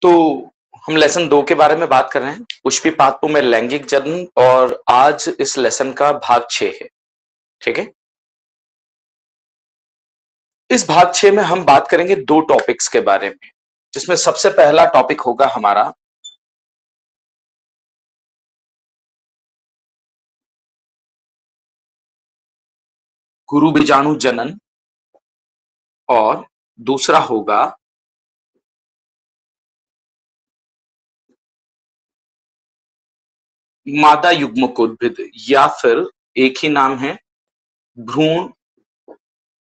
तो हम लेसन 2 के बारे में बात कर रहे हैं, पुष्पिपात्र में लैंगिक जन्म, और आज इस लेसन का भाग 6 है। ठीक है? इस भाग 6 में हम बात करेंगे 2 टॉपिक्स के बारे में, जिसमें सबसे पहला टॉपिक होगा हमारा गुरु बीजाणु जनन, और दूसरा होगा मादा युग्मकोद्भिद, या फिर एक ही नाम है भ्रूण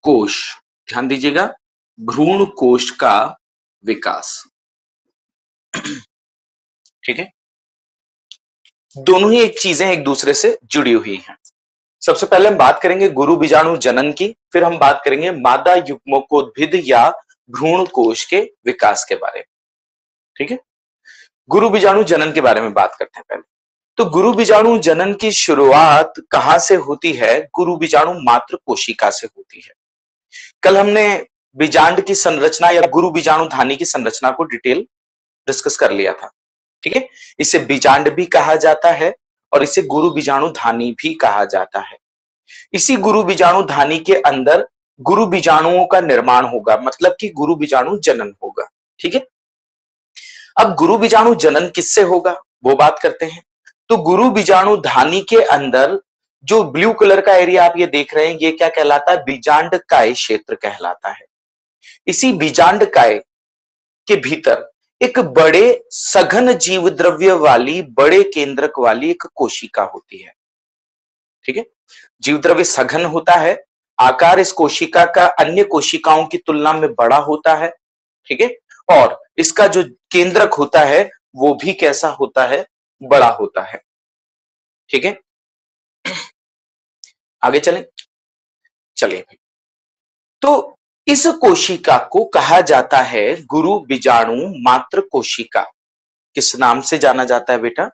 कोश। ध्यान दीजिएगा, भ्रूण कोश का विकास। ठीक है? दोनों ही एक चीजें एक दूसरे से जुड़ी हुई हैं। सबसे पहले हम बात करेंगे गुरु बीजाणु जनन की, फिर हम बात करेंगे मादा युग्मकोद्भिद या भ्रूण कोश के विकास के बारे में। ठीक है? गुरु बीजाणु जनन के बारे में बात करते हैं पहले। तो गुरु बीजाणु जनन की शुरुआत कहां से होती है? गुरु बीजाणु मात्र कोशिका से होती है। कल हमने बीजांड की संरचना या गुरु बीजाणु धानी की संरचना को डिटेल डिस्कस कर लिया था। ठीक है? इसे बीजांड भी कहा जाता है और इसे गुरु बीजाणु धानी भी कहा जाता है। इसी गुरु बीजाणु धानी के अंदर गुरु बीजाणुओं का निर्माण होगा, मतलब कि गुरु बीजाणु जनन होगा। ठीक है? अब गुरु बीजाणु जनन किससे होगा वो बात करते हैं। तो गुरु बीजाणु धानी के अंदर जो ब्लू कलर का एरिया आप ये देख रहे हैं, ये क्या कहलाता है? बीजांड काय क्षेत्र कहलाता है। इसी बीजांड काय के भीतर एक बड़े सघन जीव द्रव्य वाली, बड़े केंद्रक वाली एक कोशिका होती है। ठीक है? जीव द्रव्य सघन होता है, आकार इस कोशिका का अन्य कोशिकाओं की तुलना में बड़ा होता है। ठीक है? और इसका जो केंद्रक होता है वो भी कैसा होता है? बड़ा होता है। ठीक है? आगे चलें। चलिए, तो इस कोशिका को कहा जाता है गुरु बीजाणु मात्र कोशिका। किस नाम से जाना जाता है बेटा?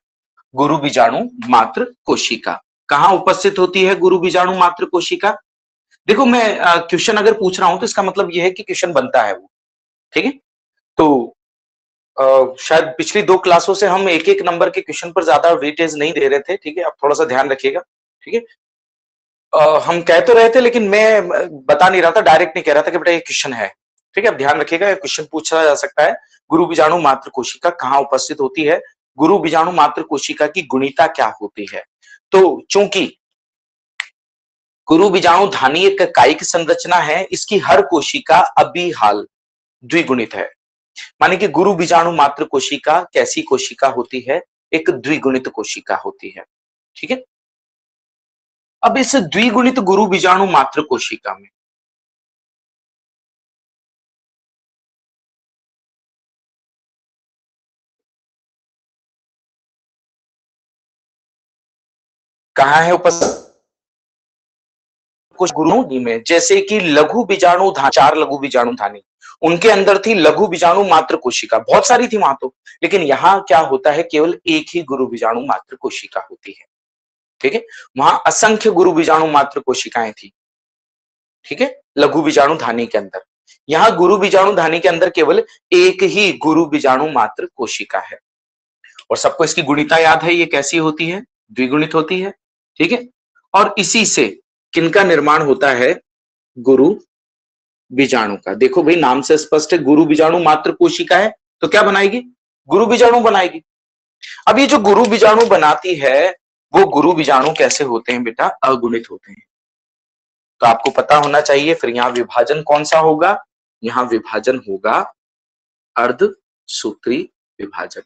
गुरु बीजाणु मात्र कोशिका। कहां उपस्थित होती है गुरु बीजाणु मात्र कोशिका? देखो, मैं क्वेश्चन अगर पूछ रहा हूं तो इसका मतलब यह है कि क्वेश्चन बनता है वो। ठीक है? तो शायद पिछली 2 क्लासों से हम एक एक नंबर के क्वेश्चन पर ज्यादा वेटेज नहीं दे रहे थे। ठीक है? आप थोड़ा सा ध्यान रखिएगा। ठीक है? हम कह तो रहे थे, लेकिन मैं बता नहीं रहा था, डायरेक्ट नहीं कह रहा था कि बेटा ये क्वेश्चन है। ठीक है? आप ध्यान रखिएगा, क्वेश्चन पूछा जा सकता है। गुरु बीजाणु मात्र कोशिका कहाँ उपस्थित होती है? गुरु बीजाणु मात्र कोशिका की गुणिता क्या होती है? तो चूंकि गुरु बीजाणु धानी एक कायिक संरचना है, इसकी हर कोशिका अबिहाल द्विगुणित है। माने कि गुरु बीजाणु मात्र कोशिका कैसी कोशिका होती है? एक द्विगुणित कोशिका होती है। ठीक है? अब इस द्विगुणित गुरु बीजाणु मात्र कोशिका में कहाँ है उपस्थित? कुछ गुरुओं में, जैसे कि लघु बीजाणु 4 लघु बीजाणु धानी, उनके अंदर थी लघु बीजाणु मात्र कोशिका, बहुत सारी थी वहां तो। लेकिन यहाँ क्या होता है? केवल एक ही गुरु बीजाणु मात्र कोशिका होती है। ठीक है? वहां असंख्य गुरु बीजाणु मात्र कोशिकाएं थी। ठीक है? लघु बीजाणु धानी के अंदर। यहाँ गुरु बीजाणु धानी के अंदर केवल एक ही गुरु बीजाणु मात्र कोशिका है। और सबको इसकी गुणिता याद है, ये कैसी होती है? द्विगुणित होती है। ठीक है? और इसी से किनका निर्माण होता है? गुरु बीजाणु का। देखो भाई, नाम से स्पष्ट है, गुरु बीजाणु मात्र कोशिका है, तो क्या बनाएगी? गुरु बीजाणु बनाएगी। अब ये जो गुरु बीजाणु बनाती है, वो गुरु बीजाणु कैसे होते हैं बेटा? अगुणित होते हैं। तो आपको पता होना चाहिए। फिर यहां विभाजन कौन सा होगा? यहां विभाजन होगा अर्ध सूत्री विभाजन।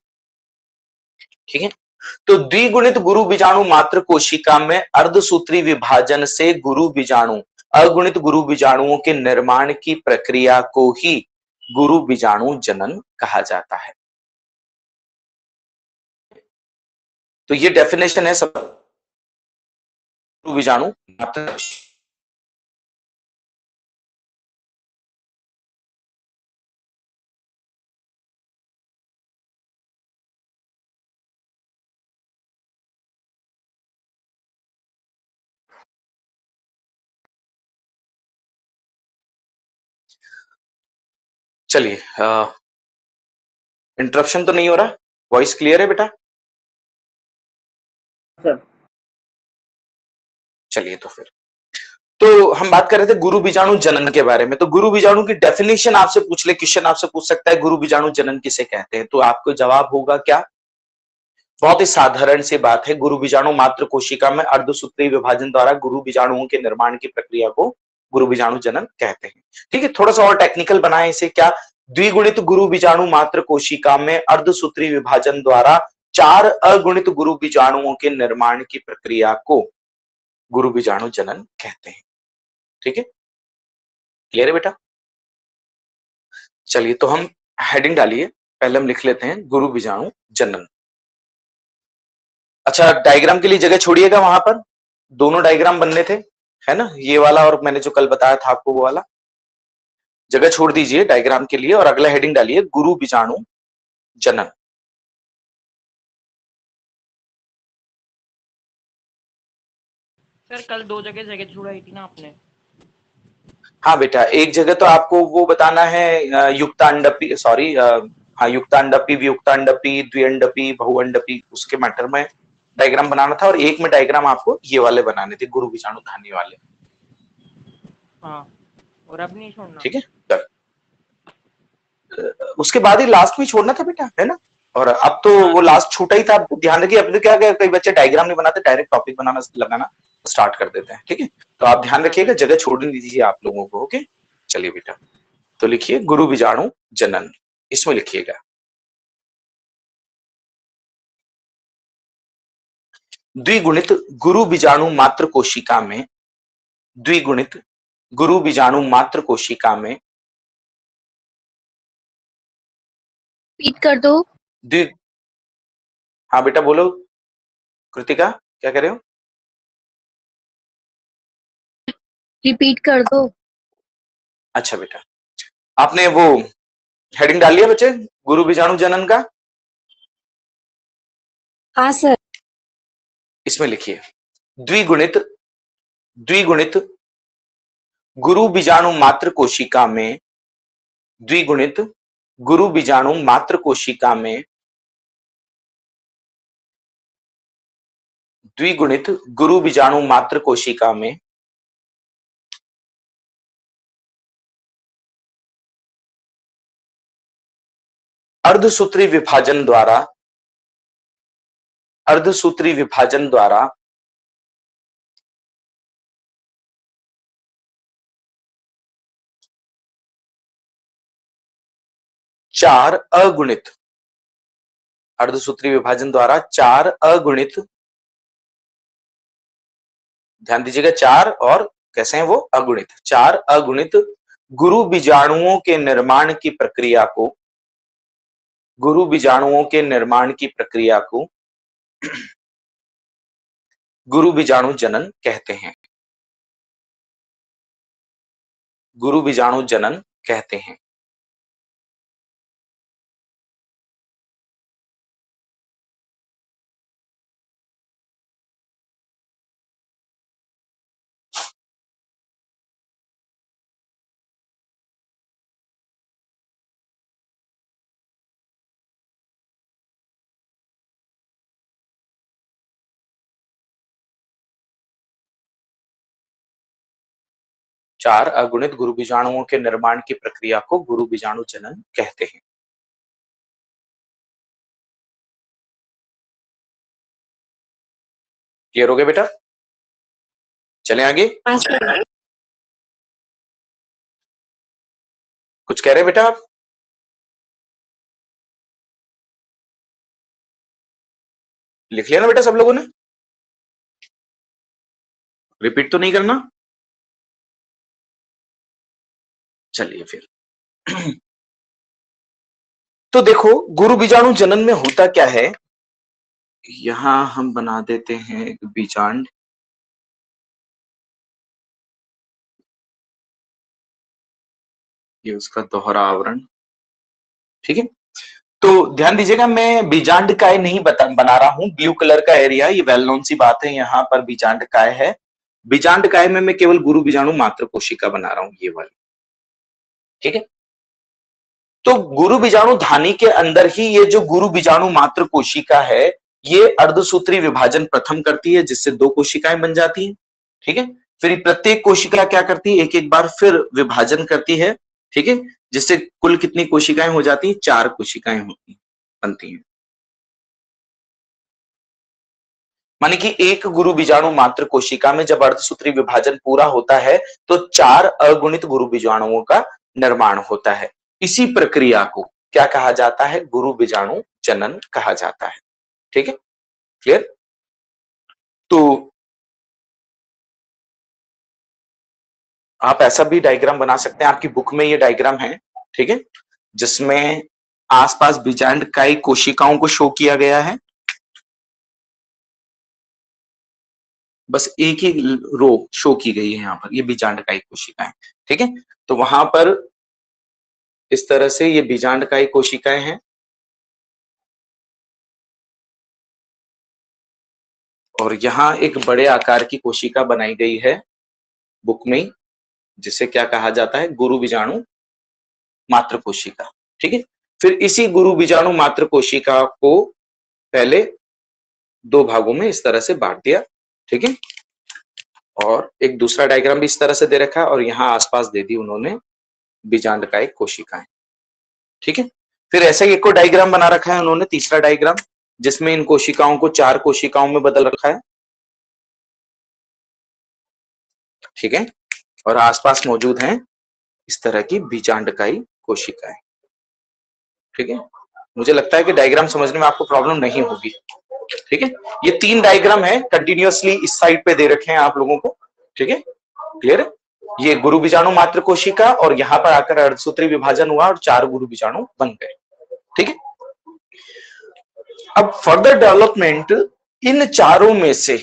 ठीक है? तो द्विगुणित गुरु बीजाणु मात्र कोशिका में अर्धसूत्री विभाजन से गुरु बीजाणु, अगुणित गुरु बीजाणुओं के निर्माण की प्रक्रिया को ही गुरु बीजाणु जनन कहा जाता है। तो ये डेफिनेशन है सब गुरु बीजाणु मात्र। चलिए, इंटरप्शन तो नहीं हो रहा? वॉइस क्लियर है बेटा? सर चलिए तो फिर तो हम बात कर रहे थे गुरु बीजाणु जनन के बारे में। तो गुरु बीजाणु की डेफिनेशन आपसे पूछ ले, क्वेश्चन आपसे पूछ सकता है गुरु बीजाणु जनन किसे कहते हैं, तो आपको जवाब होगा क्या? बहुत ही साधारण सी बात है, गुरु बीजाणु मात्र कोशिका में अर्धसूत्री विभाजन द्वारा गुरु बीजाणुओं के निर्माण की प्रक्रिया को गुरु बीजाणु जनन कहते हैं। ठीक है, थोड़ा सा और टेक्निकल बनाए इसे, क्या? द्विगुणित गुरु बीजाणु मात्र कोशिका में अर्धसूत्री विभाजन द्वारा 4 अगुणित गुरु बीजाणुओं के निर्माण की प्रक्रिया को गुरु बीजाणु जनन कहते हैं। ठीक है, क्लियर है बेटा? चलिए तो हम हेडिंग डालिए, पहले हम लिख लेते हैं गुरु बीजाणु जनन। अच्छा, डायग्राम के लिए जगह छोड़िएगा, वहां पर दोनों डायग्राम बनने थे, है ना, ये वाला और मैंने जो कल बताया था आपको वो वाला। जगह छोड़ दीजिए डायग्राम के लिए और अगला हेडिंग डालिए गुरु बीजाणु जनन। सर कल 2 जगह छुड़ाई थी ना आपने? हाँ बेटा, एक जगह तो आपको वो बताना है युक्तांडपी, सॉरी, हाँ, युक्तांडपी, वियुक्तांडपी, द्विअंडपी, बहुअंडपी, उसके मैटर में डायग्राम बनाना था, और एक में डायग्राम आपको ये वाले बनाने थे, गुरु बीजाणु धानी वाले। हाँ, और अब नहीं छोड़ना? ठीक है, उसके बाद ही लास्ट में छोड़ना था बेटा, है ना। और अब तो वो लास्ट छूटा ही था, ध्यान रखिए। अब तो क्या क्या कई बच्चे डायग्राम नहीं बनाते, डायरेक्ट टॉपिक बनाना लगाना स्टार्ट कर देते हैं। ठीक है, तो आप ध्यान रखिएगा, जगह छोड़ने दीजिए आप लोगों को। ओके, चलिए बेटा, तो लिखिए गुरु बीजाणु जनन, इसमें लिखिएगा द्विगुणित गुरु बीजाणु मात्र कोशिका में, द्विगुणित गुरु बीजाणु मात्र कोशिका में रिपीट कर दो। द्वि हाँ बेटा बोलो कृतिका, क्या कह रहे हो? रिपीट कर दो। अच्छा बेटा, आपने वो हेडिंग डाल लिया बच्चे गुरु बीजाणु जनन का? हाँ सर। इसमें लिखिए द्विगुणित, द्विगुणित गुरु बीजाणु मात्र कोशिका में, द्विगुणित गुरु बीजाणु मात्र कोशिका में, द्विगुणित गुरु बीजाणु मात्र कोशिका में अर्धसूत्री विभाजन द्वारा, अर्धसूत्री विभाजन द्वारा 4 अगुणित, अर्धसूत्री विभाजन द्वारा 4 अगुणित, ध्यान दीजिएगा 4 और कैसे हैं वो अगुणित, 4 अगुणित गुरु बीजाणुओं के निर्माण की प्रक्रिया को, गुरु बीजाणुओं के निर्माण की प्रक्रिया को गुरु बीजाणु जनन कहते हैं, गुरु बीजाणु जनन कहते हैं। चार अगुणित गुरु बीजाणुओं के निर्माण की प्रक्रिया को गुरु बीजाणु जनन कहते हैं। क्लियर हो गया बेटा? चलें आगे। कुछ कह रहे बेटा आप? लिख लिया ना बेटा सब लोगों ने? रिपीट तो नहीं करना? चलिए फिर तो देखो गुरु बीजाणु जनन में होता क्या है, यहां हम बना देते हैं एक बीजांड, ये उसका दोहरा आवरण। ठीक है, तो ध्यान दीजिएगा, मैं बीजांड काय नहीं बना रहा हूं, ब्लू कलर का एरिया, ये वेल नोन सी बात है, यहां पर बीजांड काय है। बीजांड काय में मैं केवल गुरु बीजाणु मात्र कोशिका बना रहा हूं, ये वाली। ठीक है, तो गुरु बीजाणु धानी के अंदर ही ये जो गुरु बीजाणु मात्र कोशिका है, ये अर्धसूत्री विभाजन प्रथम करती है, जिससे 2 कोशिकाएं बन जाती हैं। ठीक है, फिर प्रत्येक कोशिका क्या करती है, एक एक बार फिर विभाजन करती है। ठीक है, जिससे कुल कितनी कोशिकाएं हो जाती हैं, 4 कोशिकाएं होती बनती हैं। माने कि एक गुरु बीजाणु मात्र कोशिका में जब अर्धसूत्री विभाजन पूरा होता है तो 4 अगुणित गुरु बीजाणुओं का निर्माण होता है। इसी प्रक्रिया को क्या कहा जाता है, गुरु बीजाणु जनन कहा जाता है। ठीक है, क्लियर? तो आप ऐसा भी डायग्राम बना सकते हैं, आपकी बुक में ये डायग्राम है। ठीक है, जिसमें आसपास बीजांडकाई कोशिकाओं को शो किया गया है, बस एक ही रो शो की गई है यहाँ पर, ये बीजांडकाई कोशिकाएं। ठीक है, तो वहां पर इस तरह से ये बीजांडकाई कोशिकाएं हैं, और यहाँ एक बड़े आकार की कोशिका बनाई गई है बुक में, जिसे क्या कहा जाता है, गुरु बीजाणु मात्र कोशिका। ठीक है, फिर इसी गुरु बीजाणु मात्र कोशिका को पहले 2 भागों में इस तरह से बांट दिया। ठीक है, और एक दूसरा डायग्राम भी इस तरह से दे रखा है, और यहाँ आसपास दे दी उन्होंने बीजांडकाई कोशिकाएं। ठीक है, फिर ऐसा ही एक और डायग्राम बना रखा है उन्होंने, तीसरा डायग्राम, जिसमें इन कोशिकाओं को 4 कोशिकाओं में बदल रखा है। ठीक है, और आसपास मौजूद हैं इस तरह की बीजांडकाई कोशिकाएं। ठीक है, मुझे लगता है कि डायग्राम समझने में आपको प्रॉब्लम नहीं होगी। ठीक है, ये 3 डायग्राम है, कंटिन्यूअसली इस साइड पे दे रखे हैं आप लोगों को। ठीक है, क्लियर है? ये गुरु बीजाणु मात्र कोशिका, और यहां पर आकर अर्धसूत्री विभाजन हुआ और 4 गुरु बीजाणु बन गए। ठीक है, अब फर्दर डेवलपमेंट, इन चारों में से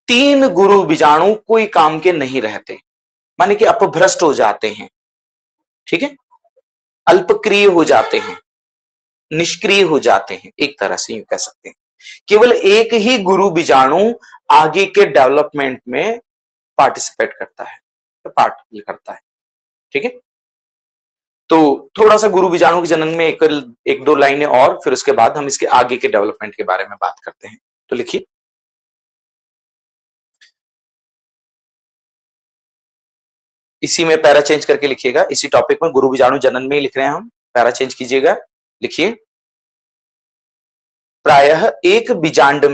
3 गुरु बीजाणु कोई काम के नहीं रहते, माने कि अपभ्रष्ट हो जाते हैं। ठीक है, अल्पक्रिय हो जाते हैं, निष्क्रिय हो जाते हैं, एक तरह से यूं कह सकते हैं। केवल एक ही गुरु बीजाणु आगे के डेवलपमेंट में पार्टिसिपेट करता है, पार्ट करता है। ठीक है, तो थोड़ा सा गुरु बीजाणु के जनन में एक दो लाइनें और, फिर उसके बाद हम इसके आगे के डेवलपमेंट के बारे में बात करते हैं। तो लिखिए, इसी में पैरा चेंज करके लिखिएगा, इसी टॉपिक में गुरु बीजाणु जनन में ही लिख रहे हैं हम, पैरा चेंज कीजिएगा। लिखिए, प्रायः एक बीजांड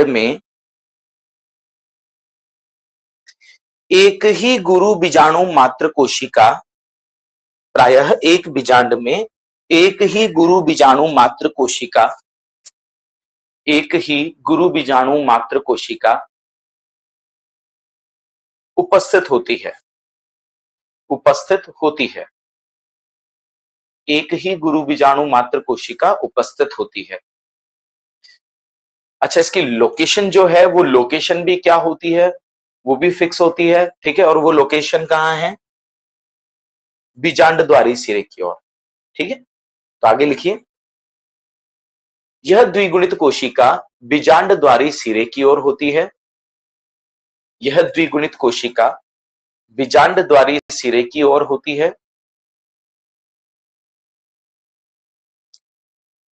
में एक ही गुरु बीजाणु मात्र कोशिका, प्रायः एक बीजांड में एक ही गुरु बीजाणु मात्र कोशिका, एक ही गुरु बीजाणु मात्र कोशिका उपस्थित होती है, उपस्थित होती है। एक ही गुरु बीजाणु मात्र कोशिका उपस्थित होती है। अच्छा, इसकी लोकेशन जो है, वो लोकेशन भी क्या होती है, वो भी फिक्स होती है। ठीक है, और वो लोकेशन कहाँ है, बीजांड द्वारी सिरे की ओर। ठीक है, तो आगे लिखिए, यह द्विगुणित कोशिका बीजांड द्वारी सिरे की ओर होती है। यह द्विगुणित कोशिका बीजांड द्वारी सिरे की ओर होती है।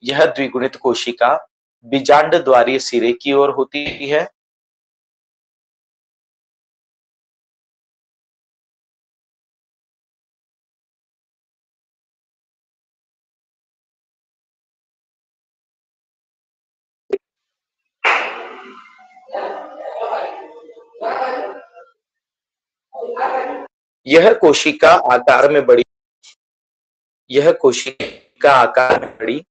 यह द्विगुणित कोशिका बीजांड द्वारी सिरे की ओर होती है। यह कोशिका आकार में बड़ी, यह कोशिका आकार में बड़ी,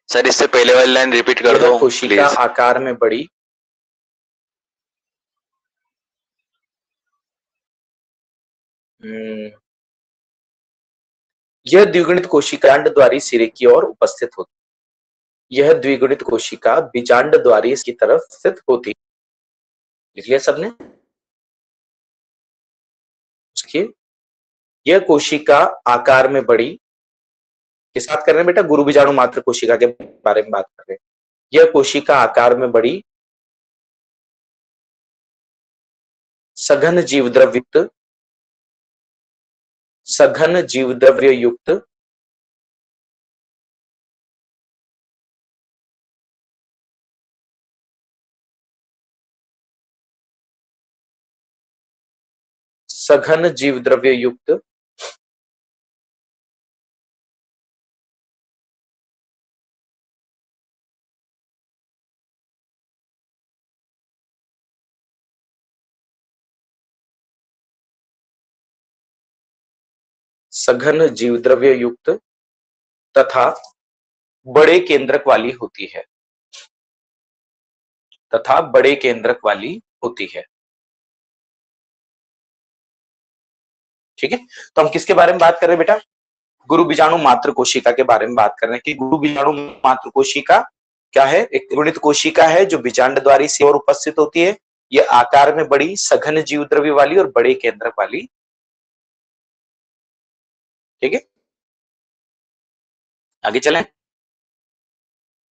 सर इससे पहले वाली लाइन रिपीट कर दो। कोशिका आकार में बड़ी, यह द्विगुणित कोशिका बीजांड द्वारी सिरे की ओर उपस्थित होती। यह द्विगुणित कोशिका बीजांड द्वारी की तरफ स्थित होती। लिख लिया सबने? यह कोशिका आकार में बड़ी, किस बात कर रहे हैं बेटा, गुरु बीजाणु मात्र कोशिका के बारे में बात कर रहे हैं। यह कोशिका आकार में बड़ी सघन जीवद्रव्य युक्त सघन जीवद्रव्य युक्त सघन जीवद्रव्य युक्त तथा बड़े केंद्रक वाली होती है, तथा बड़े केंद्रक वाली होती है। ठीक है, तो हम किसके बारे में बात कर रहे हैं बेटा? गुरु बीजाणु मात्र कोशिका के बारे में बात कर रहे हैं कि गुरु बीजाणु मात्र कोशिका क्या है? एक गुणित कोशिका है जो बीजांड द्वारी से और उपस्थित होती है। यह आकार में बड़ी सघन जीवद्रव्य वाली और बड़े केंद्रक वाली। ठीक है, आगे चलें।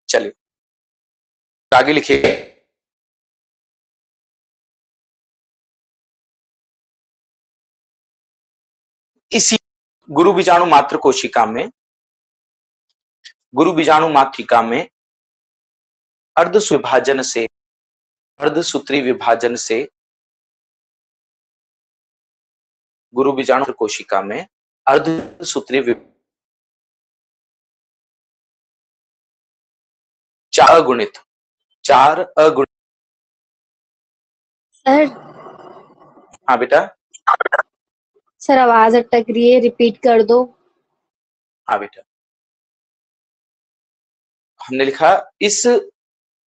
चलिए आगे लिखिए। इसी गुरु बीजाणु मात्र कोशिका में अर्धसूत्री विभाजन से गुरु बीजाणु कोशिका में अर्धसूत्री चार अगुणित सर हाँ बेटा, सर आवाज अटक रही है, रिपीट कर दो। हाँ बेटा, हमने लिखा इस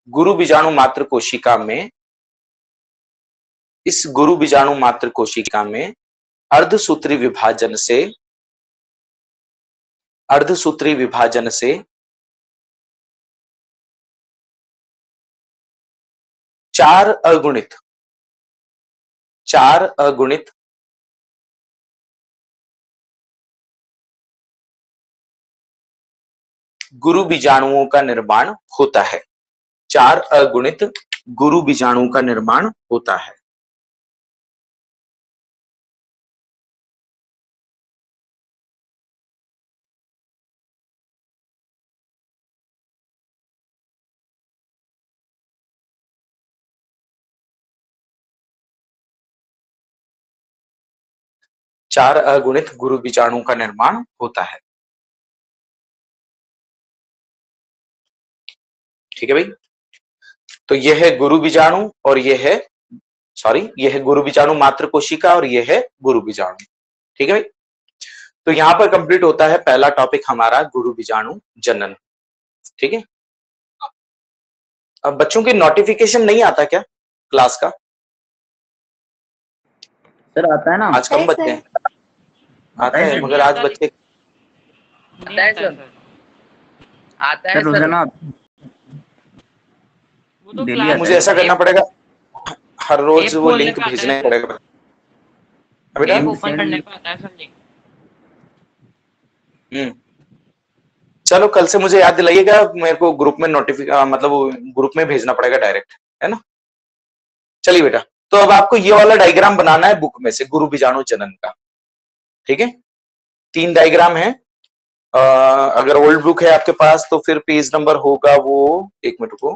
गुरु बीजाणु मात्र कोशिका में अर्धसूत्री विभाजन से चार अगुणित गुरु बीजाणुओं का निर्माण होता है। 4 अगुणित गुरु बीजाणुओं का निर्माण होता है। चार अगुणित गुरु बीजाणुओं का निर्माण होता है। ठीक है भाई, तो यह है गुरु बीजाणु और यह है गुरु बीजाणु मात्र कोशिका और यह है गुरु बीजाणु। ठीक है भाई, तो यहां पर कंप्लीट होता है पहला टॉपिक हमारा गुरु बीजाणु जनन। ठीक है, अब बच्चों के नोटिफिकेशन नहीं आता क्या क्लास का? सर आता है ना, आज कम बच्चे हैं, आता है मगर आज बच्चे आता है सर, आता है सर ना। वो तो क्लास मुझे ऐसा करना पड़ेगा, हर रोज वो लिंक भेजना पड़ेगा बेटा। ओपन करने का आता है सर लिंक। चलो कल से मुझे याद दिलाइएगा, मेरे को ग्रुप में मतलब ग्रुप में भेजना पड़ेगा डायरेक्ट, है ना। चलिए बेटा, तो अब आपको ये वाला डायग्राम बनाना है बुक में से गुरु बीजाणु जनन का। ठीक है, 3 डायग्राम है। अगर ओल्ड बुक है आपके पास तो फिर पेज नंबर होगा वो, एक मिनट को,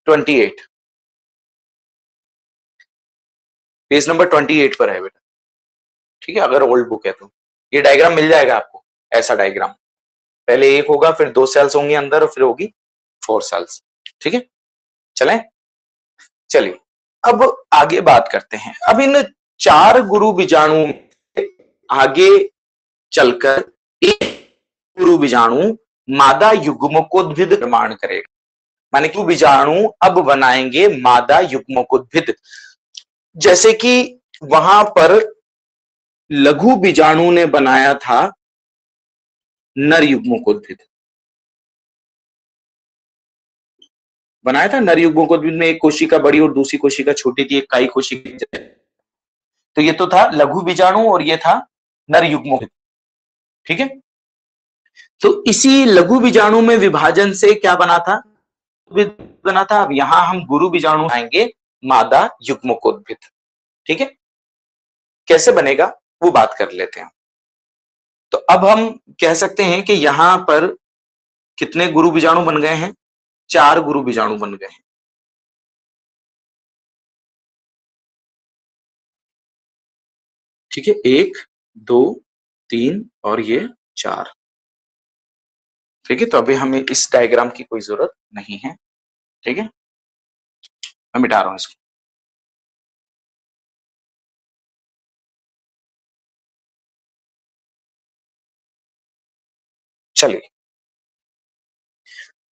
28, पेज नंबर 28 पर है बेटा। ठीक है, अगर ओल्ड बुक है तो ये डायग्राम मिल जाएगा आपको। ऐसा डायग्राम पहले 1 होगा, फिर 2 सेल्स होंगी अंदर और फिर होगी 4 सेल्स। ठीक है, चलें। चलिए अब आगे बात करते हैं। अब इन 4 गुरु बीजाणु आगे चलकर एक गुरु बीजाणु मादा युग्मकोद्भिद निर्माण करेगा। माने कि बीजाणु अब बनाएंगे मादा युग्मकोद्भिद। जैसे कि वहां पर लघु बीजाणु ने बनाया था नर युग्मकोद्भिद, बनाया था नर युग्मकोद्भिद में एक कोशिका बड़ी और दूसरी कोशिका छोटी थी, एक काई कोशिका। तो ये तो था लघु बीजाणु और ये था नर युग्मकोद्भिद। ठीक है, तो इसी लघु बीजाणु में विभाजन से क्या बना था? बना था, अब यहां हम गुरु बीजाणु आएंगे मादा युग्मकोद्भिद। ठीक है, कैसे बनेगा वो बात कर लेते हैं। तो अब हम कह सकते हैं कि यहां पर कितने गुरु बीजाणु बन गए हैं? 4 गुरु बीजाणु बन गए हैं। ठीक है, 1 2 3 और ये 4। ठीक है, तो अभी हमें इस डायग्राम की कोई जरूरत नहीं है। ठीक है, मैं मिटा रहा हूं इसको। चलिए,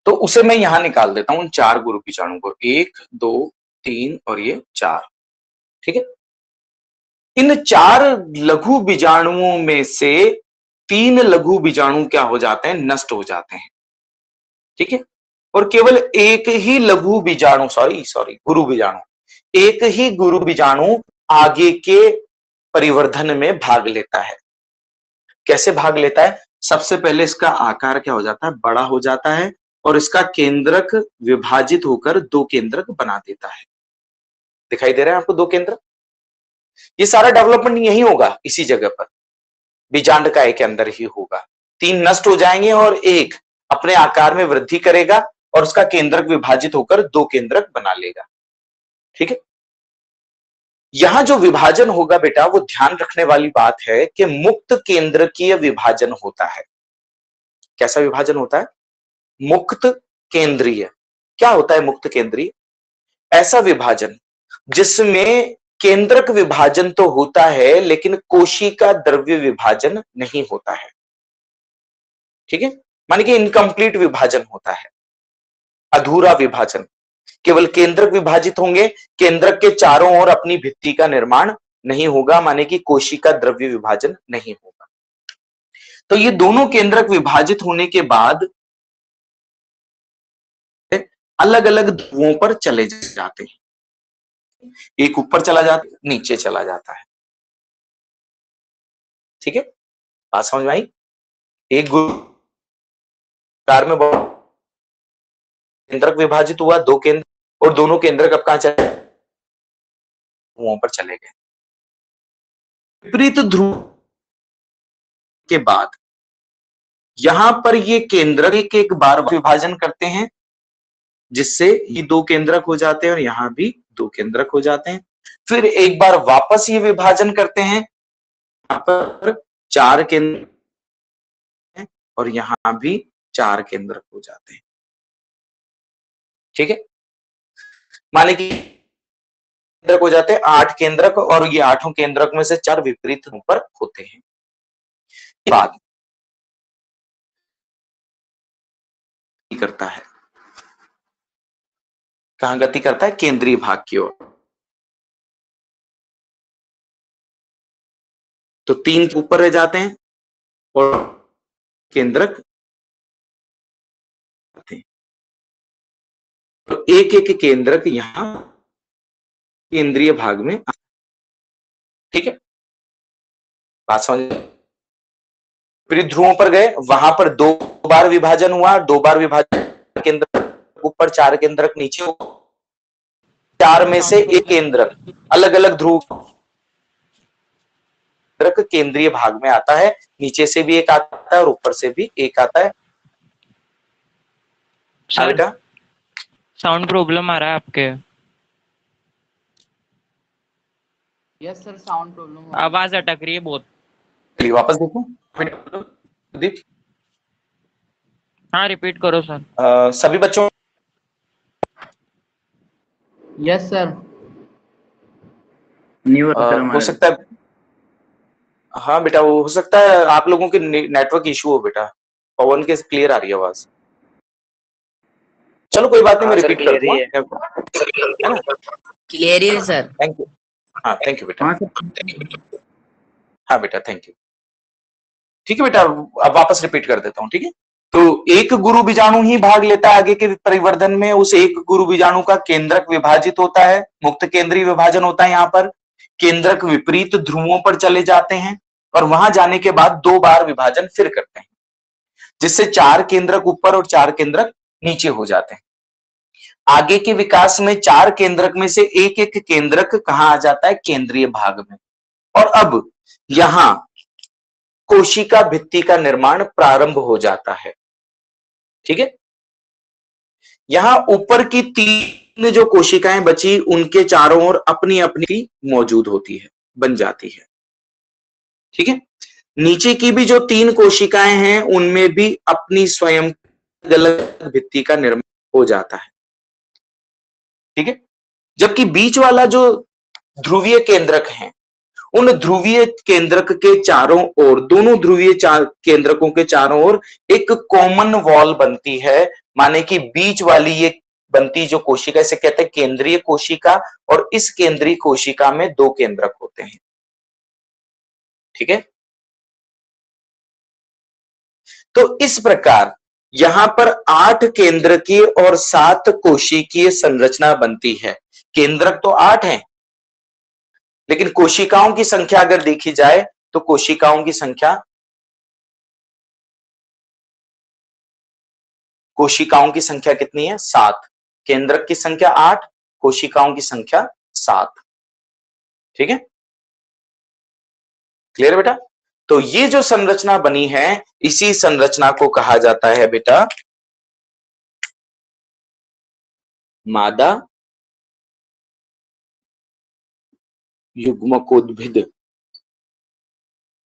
तो उसे मैं यहां निकाल देता हूं, 4 गुरु बीजाणु को, 1 2 3 और ये 4। ठीक है, इन 4 लघु बीजाणुओं में से 3 लघु बीजाणु क्या हो जाते हैं? नष्ट हो जाते हैं। ठीक है, और केवल एक ही लघु बीजाणु, सॉरी गुरु बीजाणु, एक ही गुरु बीजाणु आगे के परिवर्धन में भाग लेता है। कैसे भाग लेता है? सबसे पहले इसका आकार क्या हो जाता है? बड़ा हो जाता है, और इसका केंद्रक विभाजित होकर 2 केंद्रक बना देता है। दिखाई दे रहा है आपको 2 केंद्रक? ये सारा डेवलपमेंट यही होगा, इसी जगह पर बीजांडकाय के अंदर ही होगा। 3 नष्ट हो जाएंगे और एक अपने आकार में वृद्धि करेगा और उसका केंद्रक विभाजित होकर 2 केंद्रक बना लेगा। ठीक है, यहां जो विभाजन होगा बेटा, वो ध्यान रखने वाली बात है कि मुक्त केंद्रकीय विभाजन होता है। कैसा विभाजन होता है? मुक्त केंद्रीय। क्या होता है मुक्त केंद्रीय? ऐसा विभाजन जिसमें केंद्रक विभाजन तो होता है लेकिन कोशिका द्रव्य विभाजन नहीं होता है। ठीक है, माने कि इनकम्प्लीट विभाजन होता है, अधूरा विभाजन। केवल केंद्रक विभाजित होंगे, केंद्रक के चारों ओर अपनी भित्ति का निर्माण नहीं होगा, माने कि कोशिका द्रव्य विभाजन नहीं होगा। तो ये दोनों केंद्रक विभाजित होने के बाद अलग अलग ध्रुवों पर चले जाते हैं। एक ऊपर चला जाता है, नीचे चला जाता है। ठीक है, बात समझ में आई? एक में केंद्रक विभाजित हुआ, 2 केंद्र, और दोनों केंद्रक अब कहां चले? ध्रुवों पर चले गए। विपरीत ध्रुव के बाद यहां पर ये केंद्रक एक एक बार विभाजन करते हैं, जिससे ये 2 केंद्रक हो जाते हैं और यहां भी 2 केंद्रक हो जाते हैं। फिर एक बार वापस ये विभाजन करते हैं, यहां पर 4 केंद्र और यहां भी 4 केंद्रक हो जाते हैं। ठीक है, माने कि केंद्रक हो जाते हैं 8 केंद्रक, और ये 8 केंद्रक में से 4 विपरीत पर होते हैं। बाद करता है, कहां गति करता है? केंद्रीय भाग की ओर। तो 3 ऊपर रह जाते हैं और केंद्रक, तो एक एक केंद्रक यहां केंद्रीय भाग में। ठीक है, बात समझ? फिर ध्रुवों पर गए, वहां पर 2 बार विभाजन हुआ, 2 बार विभाजन, केंद्रक ऊपर, 4 केंद्रक नीचे, 4 में से एक केंद्रक अलग अलग ध्रुव केंद्रीय भाग में आता है। नीचे से भी एक आता है और ऊपर से भी एक आता है। बेटा साउंड प्रॉब्लम आ रहा है आपके? यस सर, साउंड प्रॉब्लम, आवाज अटक रही है बहुत। चलिए वापस देखो, देख। हाँ, रिपीट करो सर। सभी बच्चों? Yes sir. हो सकता है, हाँ बेटा, वो हो सकता है आप लोगों के नेटवर्क इशू हो बेटा। पवन के क्लियर आ रही है आवाज। चलो कोई बात नहीं, मैं रिपीट कर दूंगा। क्लियर है सर। Thank you. हाँ थैंक यू बेटा। हाँ बेटा थैंक यू। ठीक है बेटा, अब वापस रिपीट कर देता हूँ। ठीक है, तो एक गुरु बीजाणु ही भाग लेता है आगे के परिवर्धन में। उस एक गुरु बीजाणु का केंद्रक विभाजित होता है, मुक्त केंद्रीय विभाजन होता है। यहाँ पर केंद्रक विपरीत ध्रुवों पर चले जाते हैं और वहां जाने के बाद 2 बार विभाजन फिर करते हैं, जिससे 4 केंद्रक ऊपर और 4 केंद्रक नीचे हो जाते हैं। आगे के विकास में 4 केंद्रक में से एक एक केंद्रक कहां आ जाता है? केंद्रीय भाग में। और अब यहां कोशिका भित्ति का निर्माण प्रारंभ हो जाता है। ठीक है, यहां ऊपर की 3 जो कोशिकाएं बची उनके चारों ओर अपनी अपनी मौजूद होती है, बन जाती है। ठीक है, नीचे की भी जो 3 कोशिकाएं हैं उनमें भी अपनी स्वयं अलग भित्ति का निर्माण हो जाता है। ठीक है, जबकि बीच वाला जो ध्रुवीय केंद्रक है, उन ध्रुवीय केंद्रक के चारों ओर, दोनों ध्रुवीय केंद्रकों के चारों ओर एक कॉमन वॉल बनती है। माने कि बीच वाली ये बनती जो कोशिका, इसे कहते हैं केंद्रीय कोशिका, और इस केंद्रीय कोशिका में 2 केंद्रक होते हैं। ठीक है, तो इस प्रकार यहां पर 8 केंद्रकीय और 7 कोशिकीय संरचना बनती है। केंद्रक तो 8 हैं, लेकिन कोशिकाओं की संख्या अगर देखी जाए तो कोशिकाओं की संख्या कितनी है? 7। केंद्रक की संख्या 8, कोशिकाओं की संख्या 7। ठीक है, क्लियर बेटा? तो ये जो संरचना बनी है, इसी संरचना को कहा जाता है बेटा मादा युग्मकोद्भिद।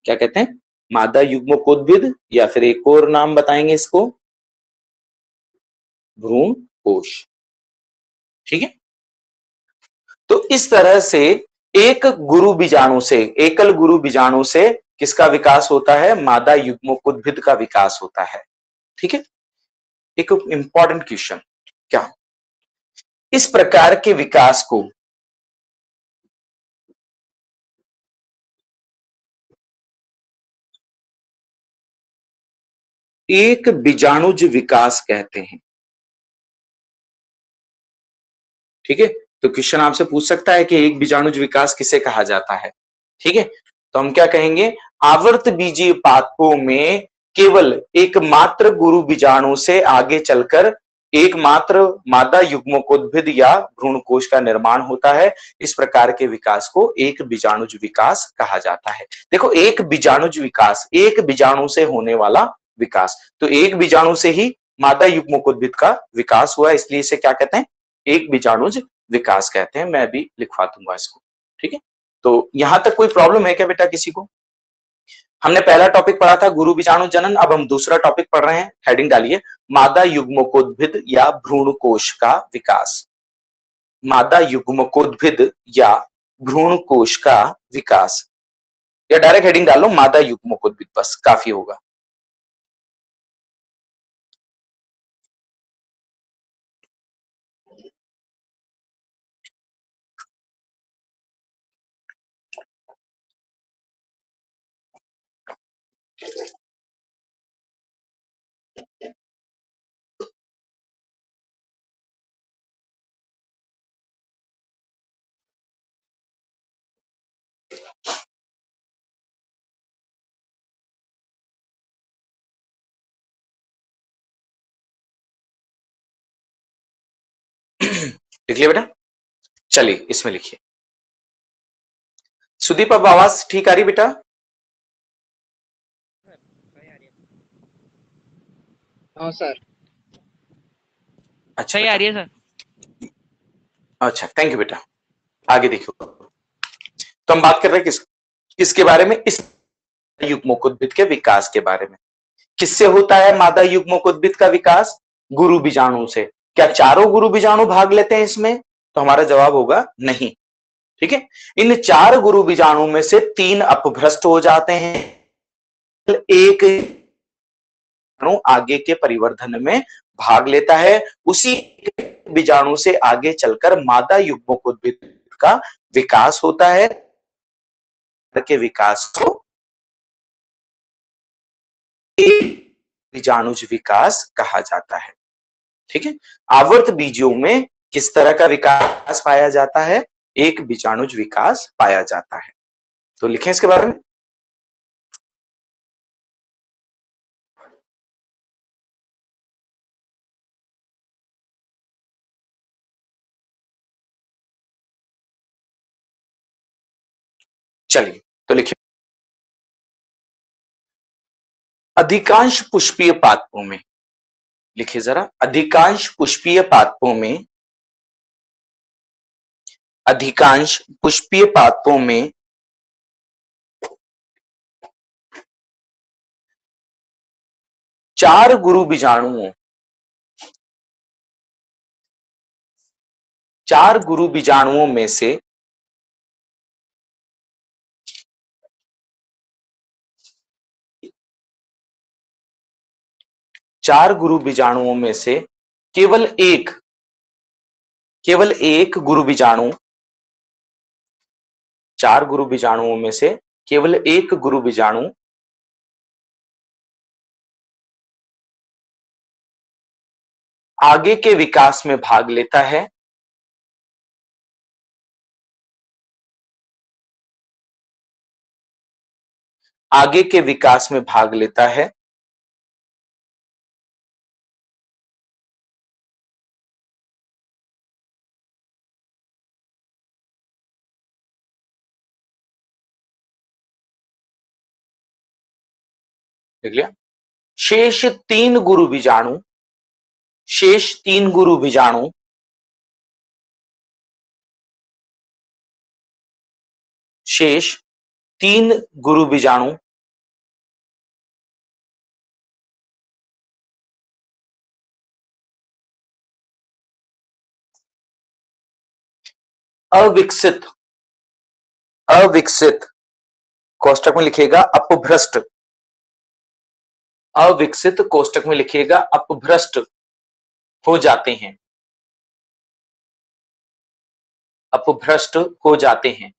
क्या कहते हैं? मादा युग्मकोद्भिद, या फिर एक और नाम बताएंगे इसको, भ्रूण कोश। ठीक है, तो इस तरह से एक गुरु बीजाणु से, एकल गुरु बीजाणु से किसका विकास होता है? मादा युग्मकोद्भिद का विकास होता है। ठीक है, एक इंपॉर्टेंट क्वेश्चन, क्या इस प्रकार के विकास को एक बीजाणुज विकास कहते हैं? ठीक है, तो क्वेश्चन आपसे पूछ सकता है कि एक बीजाणुज विकास किसे कहा जाता है? ठीक है, तो हम क्या कहेंगे? आवर्त बीजीय पादपों में केवल एकमात्र गुरु बीजाणु से आगे चलकर एकमात्र मादा युग्मकोद्भिद या भ्रूणकोश का निर्माण होता है। इस प्रकार के विकास को एक बीजाणुज विकास कहा जाता है। देखो, एक बीजाणुज विकास, एक बीजाणु से होने वाला विकास, तो एक बीजाणु से ही मादा युग्मकोद्भिद का विकास हुआ, इसलिए इसे क्या कहते हैं? एक बीजाणुज विकास कहते हैं। मैं अभी लिखवा दूंगा इसको। ठीक है, तो यहां तक कोई प्रॉब्लम है क्या बेटा किसी को? हमने पहला टॉपिक पढ़ा था गुरु बीजाणु जनन, अब हम दूसरा टॉपिक पढ़ रहे हैं। हेडिंग डालिए, मादा युग्मकोद्भिद या भ्रूणकोश का विकास। मादा युग्मकोद्भिद या भ्रूणकोश का विकास, या डायरेक्ट हेडिंग डालो मादा युग्मकोद्भिद, बस काफी होगा। लिख लिया बेटा? चलिए इसमें लिखिए। सुदीप, अब आवाज ठीक आ रही बेटा? हाँ सर। अच्छा सही आ रही है सर। अच्छा, थैंक यू बेटा। आगे देखियो, तो हम बात कर रहे हैं किसके बारे में? इस युग्मकोद्भिद के विकास के बारे में। किससे होता है मादा युग्मकोद्भिद का विकास? गुरु बीजाणु से। क्या चारों गुरु बीजाणु भाग लेते हैं इसमें? तो हमारा जवाब होगा नहीं। ठीक है, इन 4 गुरु बीजाणु में से 3 अपभ्रष्ट हो जाते हैं, एक आगे के परिवर्धन में भाग लेता है। उसी बीजाणु से आगे चलकर मादा युग्मकोद्भिद का विकास होता है। के विकास को बीजाणुज विकास कहा जाता है। ठीक है, आवर्त बीजों में किस तरह का विकास पाया जाता है? एक बीजाणुज विकास पाया जाता है। तो लिखें इसके बारे में। चलिए तो लिखिए, अधिकांश पुष्पीय पादपों में, लिखिए जरा, अधिकांश पुष्पीय पादपों में, अधिकांश पुष्पीय पादपों में 4 गुरु बीजाणुओं, 4 गुरु बीजाणुओं में से 4 गुरु बीजाणुओं में से केवल एक गुरु बीजाणु, 4 गुरु बीजाणुओं में से केवल एक गुरु बीजाणु आगे के विकास में भाग लेता है, आगे के विकास में भाग लेता है, देख लिया। शेष 3 गुरु बीजाणु, शेष 3 गुरु बीजाणु शेष 3 गुरु बीजाणु अविकसित, अविकसित कोष्टक में लिखिएगा अपभ्रष्ट, अविकसित कोष्टक में लिखिएगा अपभ्रष्ट हो जाते हैं, अपभ्रष्ट हो जाते हैं।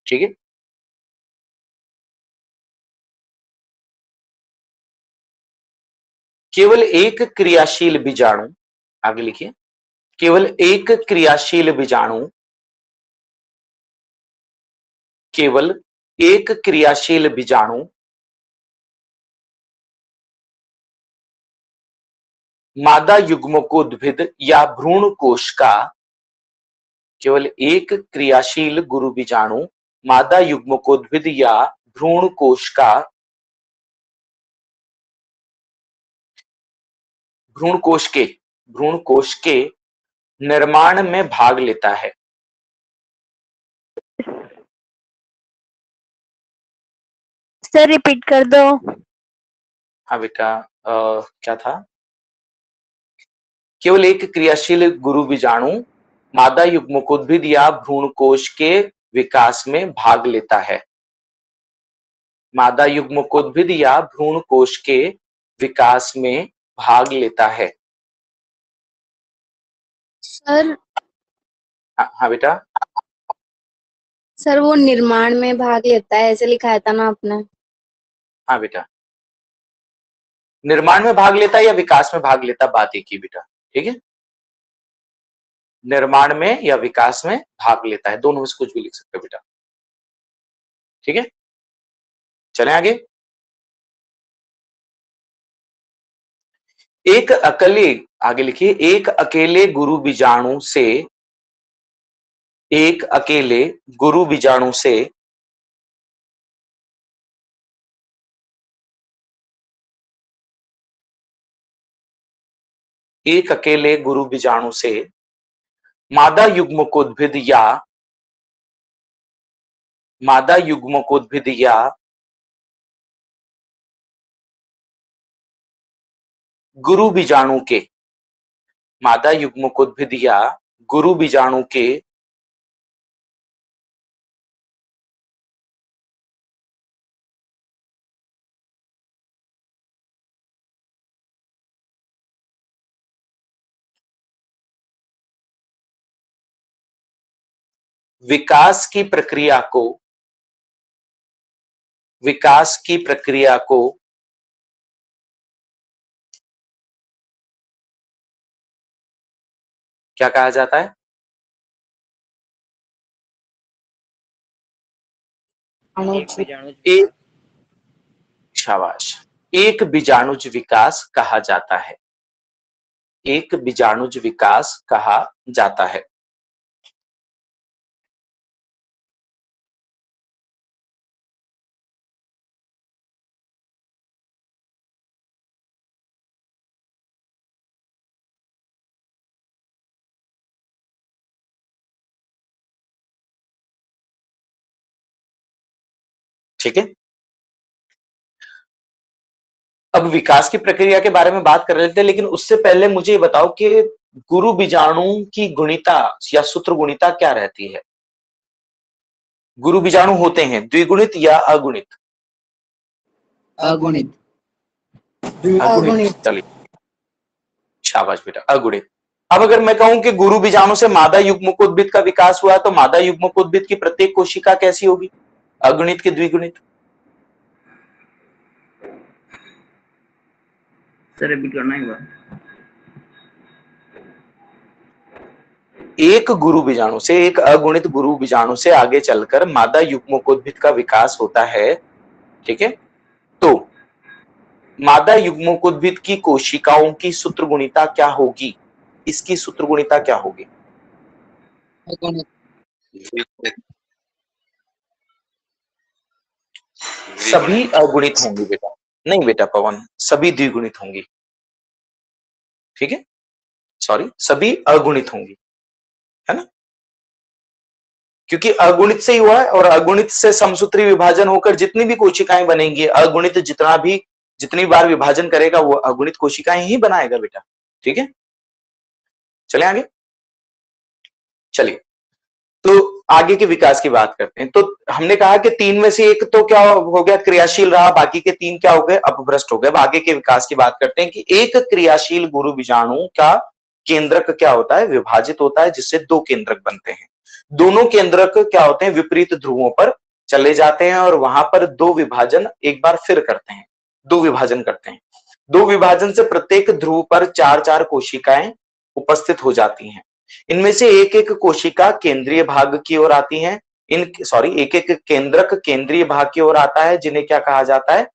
ठीक है, केवल एक क्रियाशील बीजाणु, आगे लिखिए, केवल एक क्रियाशील बीजाणु, केवल एक क्रियाशील बीजाणु मादा युग्मकोद्भिद या भ्रूण कोश का, केवल एक क्रियाशील गुरु बीजाणु मादा युग्मकोद्भिद या भ्रूण कोश का, भ्रूण कोश के निर्माण में भाग लेता है। सर रिपीट कर दो। हाँ बेटा, क्या था? केवल एक क्रियाशील गुरु बीजाणु मादा युग्मकोद्भिद या भ्रूण कोश के विकास में भाग लेता है, मादा युग्मकोद्भिद या भ्रूण कोश के विकास में भाग लेता है। सर हाँ बेटा, सर वो निर्माण में भाग लेता है ऐसे लिखाया था ना आपने। हाँ बेटा, निर्माण में भाग लेता है या विकास में भाग लेता, बात एक ही बेटा, ठीक है। निर्माण में या विकास में भाग लेता है, दोनों में से कुछ भी लिख सकते हो बेटा, ठीक है। चलें आगे। एक अकेले, आगे लिखिए, एक अकेले गुरु बीजाणु से, एक अकेले गुरु बीजाणु से एक अकेले गुरु बीजाणु से मादा युग्मकोद्भिद या, मादा युग्मकोद्भिद या गुरु बीजाणु के, मादा युग्मकोद्भिद या गुरु बीजाणु के विकास की प्रक्रिया को, विकास की प्रक्रिया को क्या कहा जाता है? एक, शाबाश, एक बीजाणुज विकास कहा जाता है। एक बीजाणुज विकास कहा जाता है। ठीक है, अब विकास की प्रक्रिया के बारे में बात कर रहे थे, लेकिन उससे पहले मुझे ये बताओ कि गुरु बीजाणु की गुणिता या सूत्र गुणिता क्या रहती है? गुरु बीजाणु होते हैं द्विगुणित या अगुणित? अगुणित। अगुणित, चलिए शाबाश बेटा, अगुणित। अब अगर मैं कहूं कि गुरु बीजाणु से मादा युग्मकोद्भिद का विकास हुआ, तो मादा युग्मकोद्भिद की प्रत्येक कोशिका कैसी होगी? अगुणित की द्विगुणित? सर रिपीट करना एक बार। एक गुरु बीजाणु से, एक अगुणित गुरु बीजाणु से आगे चलकर मादा युग्मकोद्भिद का विकास होता है, ठीक है? तो मादा युग्मकोद्भिद की कोशिकाओं की सूत्र गुणिता क्या होगी? इसकी सूत्र गुणिता क्या होगी? सभी अगुणित होंगी बेटा। नहीं बेटा पवन, सभी द्विगुणित होंगी। ठीक है, सॉरी, सभी अगुणित होंगी, है ना? क्योंकि अगुणित से ही हुआ है, और अगुणित से समसूत्री विभाजन होकर जितनी भी कोशिकाएं बनेंगी, अगुणित जितनी बार विभाजन करेगा वो अगुणित कोशिकाएं ही बनाएगा बेटा। ठीक है, चले आगे। चलिए, तो आगे के विकास की बात करते हैं। तो हमने कहा कि तीन में से एक तो क्या हो गया, क्रियाशील रहा, बाकी के तीन क्या हो गए, अपभ्रष्ट हो गए। अब आगे के विकास की बात करते हैं कि एक क्रियाशील गुरु बीजाणु का केंद्रक क्या होता है, विभाजित होता है, जिससे दो केंद्रक बनते हैं। दोनों केंद्रक क्या होते हैं, विपरीत ध्रुवों पर चले जाते हैं और वहां पर दो विभाजन एक बार फिर करते हैं, दो विभाजन करते हैं। दो विभाजन से प्रत्येक ध्रुव पर चार चार कोशिकाएं उपस्थित हो जाती हैं। इनमें से एक एक कोशिका केंद्रीय भाग की ओर आती है, एक एक केंद्रक केंद्रीय भाग की ओर आता है, जिन्हें क्या कहा जाता है,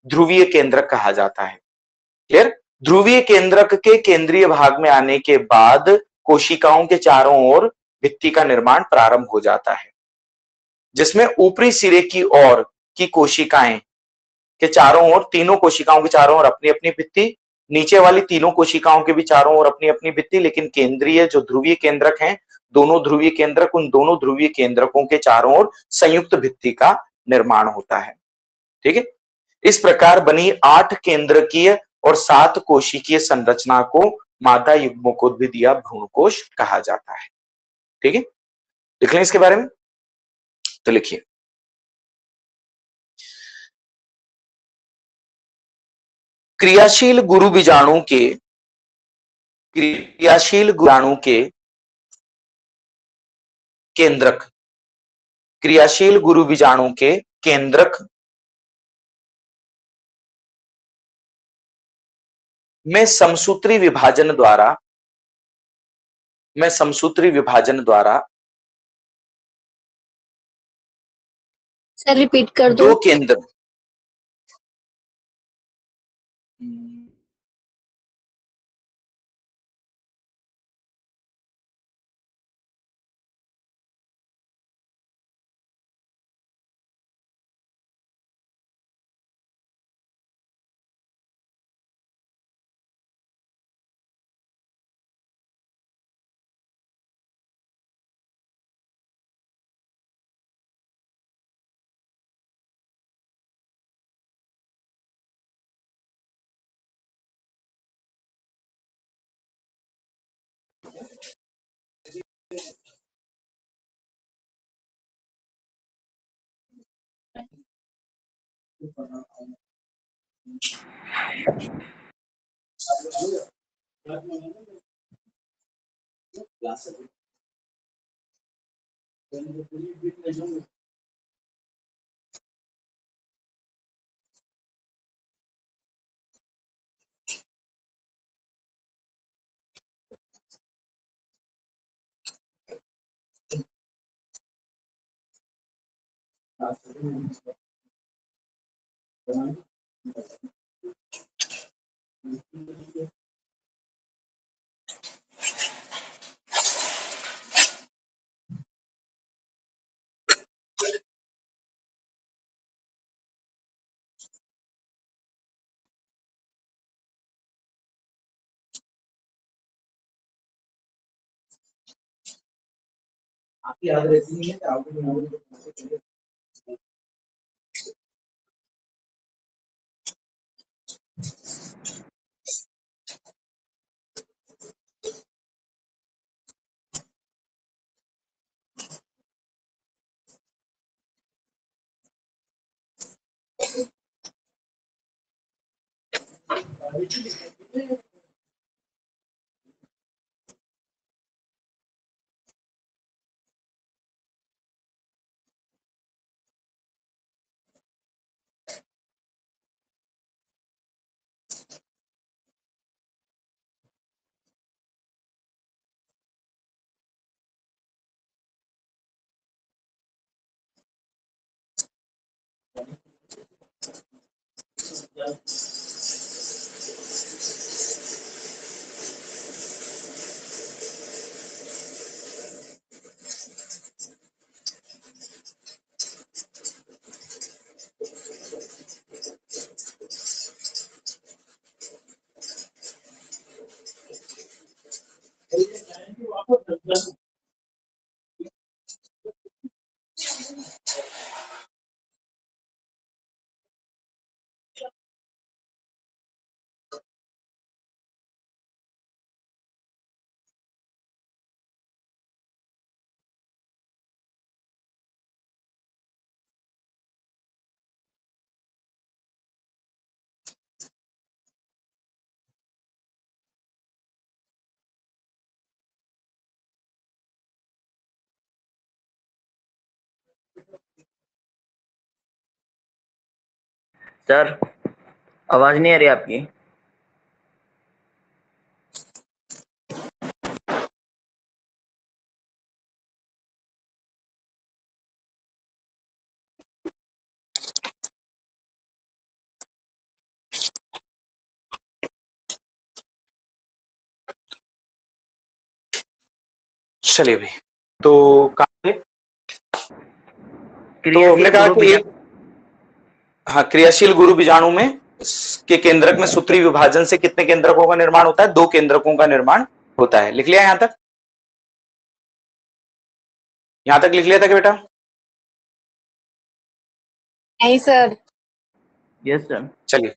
ध्रुवीय केंद्रक कहा जाता है। क्लियर? ध्रुवीय केंद्रक के केंद्रीय भाग में आने के बाद कोशिकाओं के चारों ओर भित्ति का निर्माण प्रारंभ हो जाता है, जिसमें ऊपरी सिरे की ओर की कोशिकाएं के चारों ओर, तीनों कोशिकाओं के चारों ओर अपनी अपनी भित्ति, नीचे वाली तीनों कोशिकाओं के भी चारों ओर अपनी अपनी भित्ति, लेकिन केंद्रीय जो ध्रुवीय केंद्रक हैं, दोनों ध्रुवीय केंद्रक, उन दोनों ध्रुवीय केंद्रकों के चारों ओर संयुक्त भित्ति का निर्माण होता है। ठीक है, इस प्रकार बनी 8 केंद्रकीय और 7 कोशिकीय संरचना को मादा युग्मकोद्भिद या भ्रूणकोश कहा जाता है। ठीक है, लिख लें इसके बारे में, तो लिखिए, क्रियाशील गुरु बीजाणु के केंद्रक, क्रियाशील गुरु बीजाणु के केंद्रक में समसूत्री विभाजन द्वारा सर रिपीट कर दो। दो केंद्र, सर आवाज नहीं आ रही आपकी। चलिए भाई, तो कहा तो हमने कहा कि हाँ, क्रियाशील गुरु बीजाणु में के केंद्रक में सूत्री विभाजन से कितने केंद्रकों का निर्माण होता है? 2 केंद्रकों का निर्माण होता है। लिख लिया यहां तक? यहां तक लिख लिया था क्या बेटा? नहीं सर। Yes sir. चलिए,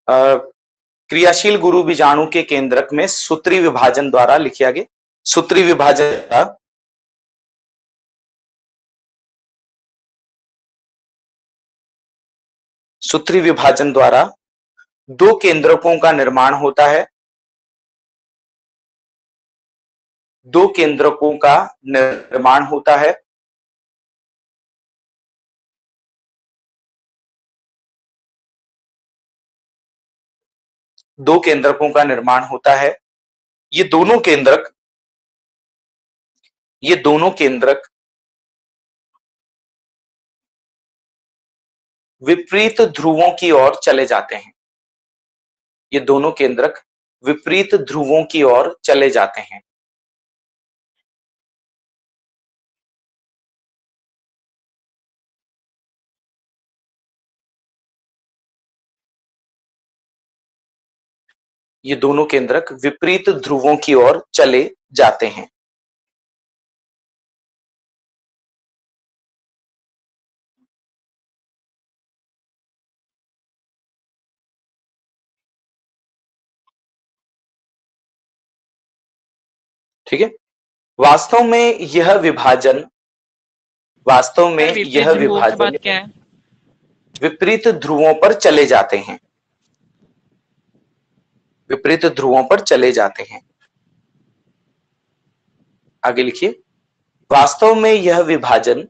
क्रियाशील गुरु बीजाणु के केंद्रक में सूत्री विभाजन द्वारा लिखिए आगे। सूत्री विभाजन सूत्री विभाजन द्वारा 2 केंद्रकों का निर्माण होता है। 2 केंद्रकों का निर्माण होता है। दो केंद्रकों का निर्माण होता है। ये दोनों केंद्रक विपरीत ध्रुवों की ओर चले जाते हैं। ये दोनों केंद्रक विपरीत ध्रुवों की ओर चले जाते हैं। ये दोनों केंद्रक विपरीत ध्रुवों की ओर चले जाते हैं। ठीक है। वास्तव में यह विभाजन क्या है? विपरीत ध्रुवों पर चले जाते हैं। विपरीत ध्रुवों पर चले जाते हैं। आगे लिखिए। वास्तव में यह विभाजन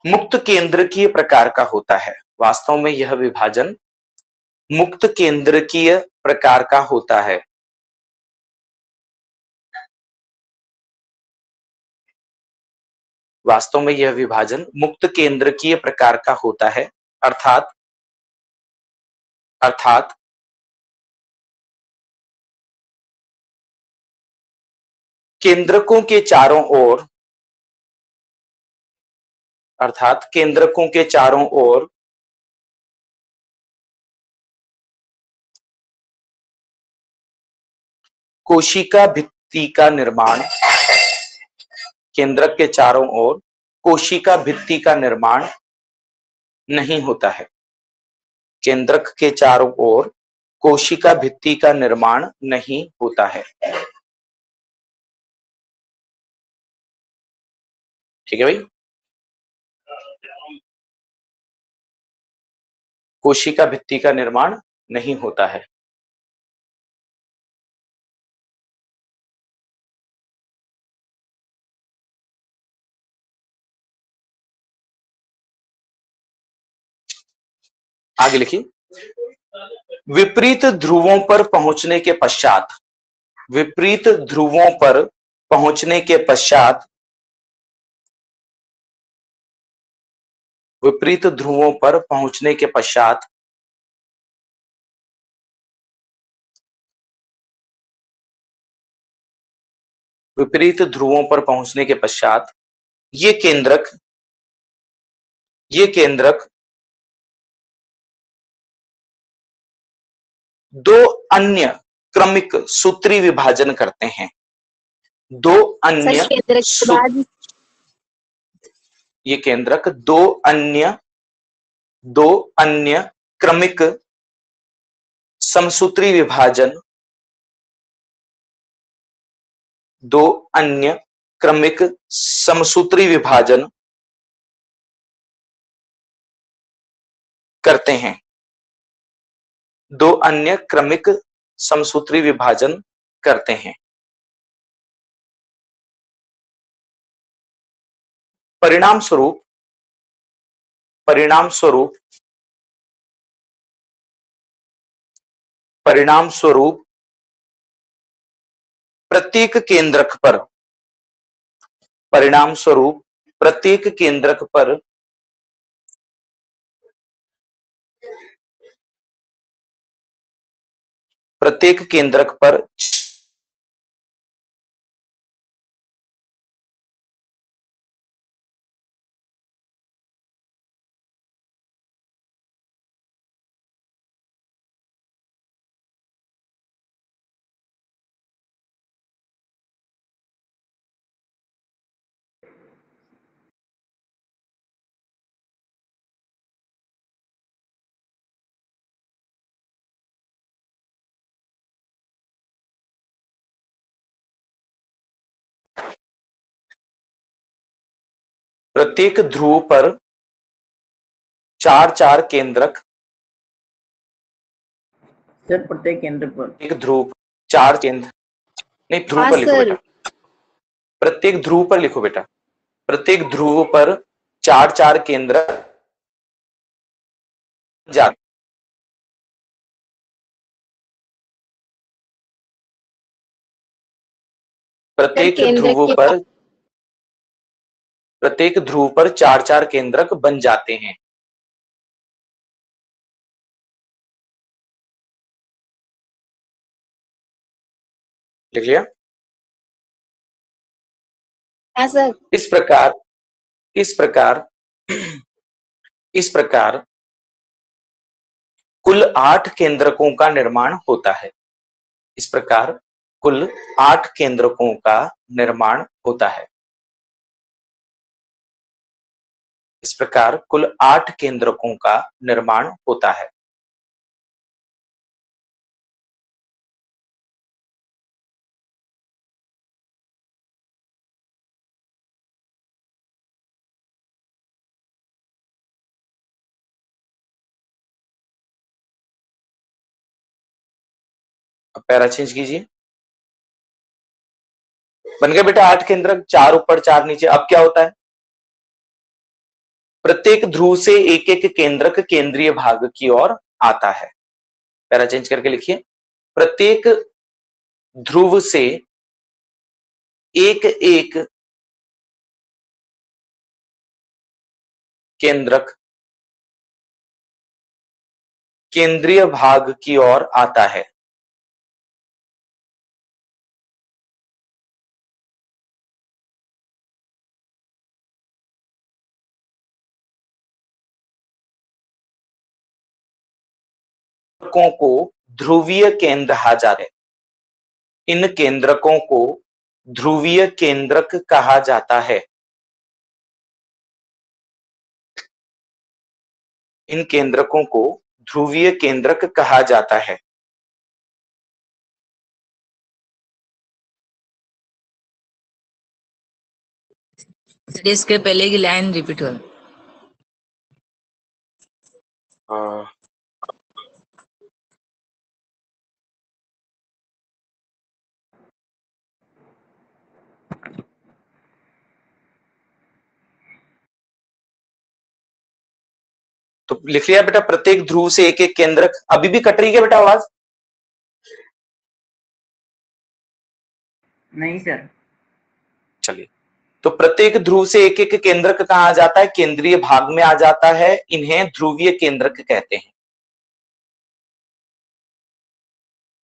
मुक्त केंद्रकीय प्रकार का होता है। वास्तव में यह विभाजन मुक्त केंद्रकीय प्रकार का होता है। वास्तव में यह विभाजन मुक्त केंद्रकीय प्रकार का होता है, अर्थात केंद्रकों के चारों ओर कोशिका भित्ति का निर्माण, केंद्रक के चारों ओर कोशिका भित्ति का निर्माण नहीं होता है। केंद्रक के चारों ओर कोशिका भित्ति का निर्माण नहीं होता है। ठीक है भाई, कोशिका भित्ति का निर्माण नहीं होता है। आगे लिखिए, विपरीत ध्रुवों पर पहुंचने के पश्चात, विपरीत ध्रुवों पर पहुंचने के पश्चात, विपरीत ध्रुवों पर पहुंचने के पश्चात विपरीत ध्रुवों पर पहुंचने के पश्चात ये केंद्रक दो अन्य क्रमिक सूत्री विभाजन करते हैं। दो अन्य सर केंद्रक के बाद ये केंद्रक दो अन्य क्रमिक समसूत्री विभाजन, दो अन्य क्रमिक समसूत्री विभाजन करते हैं। दो अन्य क्रमिक समसूत्री विभाजन करते हैं। परिणाम स्वरूप प्रत्येक केंद्रक पर प्रत्येक ध्रुव पर चार केंद्रक, सर प्रत्येक केंद्र पर एक ध्रुव चार केंद्र, नहीं ध्रुव पर लिखो सर। बेटा, प्रत्येक ध्रुव पर लिखो बेटा, प्रत्येक ध्रुव पर चार केंद्र जाते, प्रत्येक ध्रुव पर चार केंद्रक बन जाते हैं। लिख लिया? हाँ सर। इस प्रकार कुल 8 केंद्रकों का निर्माण होता है। इस प्रकार कुल 8 केंद्रकों का निर्माण होता है। इस प्रकार कुल 8 केंद्रकों का निर्माण होता है। अब पैरा चेंज कीजिए। बन गया बेटा 8 केंद्रक, 4 ऊपर 4 नीचे। अब क्या होता है? प्रत्येक ध्रुव से एक एक केंद्रक केंद्रीय भाग की ओर आता है। पैरा चेंज करके लिखिए, प्रत्येक ध्रुव से एक एक केंद्रक केंद्रीय भाग की ओर आता है। केंद्रकों को ध्रुवीय केंद्र कहा जाता है। इन केंद्रकों को ध्रुवीय केंद्रक कहा जाता है। इन केंद्रकों को ध्रुवीय केंद्रक कहा जाता है। सर इसके पहले की लाइन रिपीट हो। तो लिख लिया बेटा, प्रत्येक ध्रुव से एक एक केंद्रक। अभी भी कट रही है बेटा आवाज? नहीं सर। चलिए, तो प्रत्येक ध्रुव से एक एक केंद्रक कहाँ आ जाता है? केंद्रीय भाग में आ जाता है। इन्हें ध्रुवीय केंद्रक कहते हैं।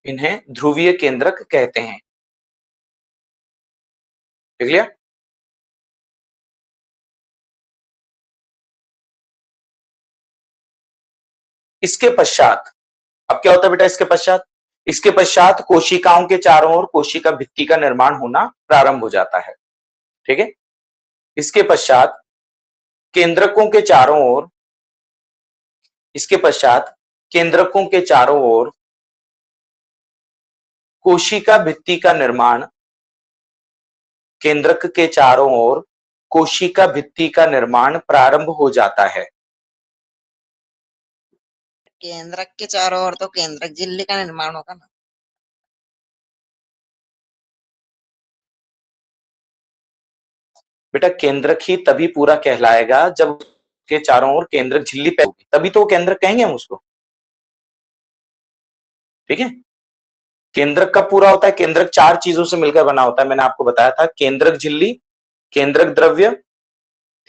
इन्हें ध्रुवीय केंद्रक कहते हैं। देख लिया? इसके पश्चात अब क्या होता है बेटा? इसके पश्चात कोशिकाओं के चारों ओर कोशिका भित्ति का निर्माण होना प्रारंभ हो जाता है। ठीक है? इसके पश्चात केंद्रकों के चारों ओर कोशिका भित्ति का निर्माण केंद्रक के चारों ओर कोशिका भित्ति का निर्माण प्रारंभ हो जाता है। केंद्रक के चारों ओर तो केंद्रक झिल्ली का निर्माण होगा ना। बेटा केंद्रक ही तभी पूरा कहलाएगा जब के चारों ओर केंद्रक झिल्ली पे होगी, तभी तो केंद्रक कहेंगे हम उसको। ठीक है? केंद्रक कब पूरा होता है? केंद्रक चार चीजों से मिलकर बना होता है। मैंने आपको बताया था, केंद्रक झिल्ली, केंद्रक द्रव्य,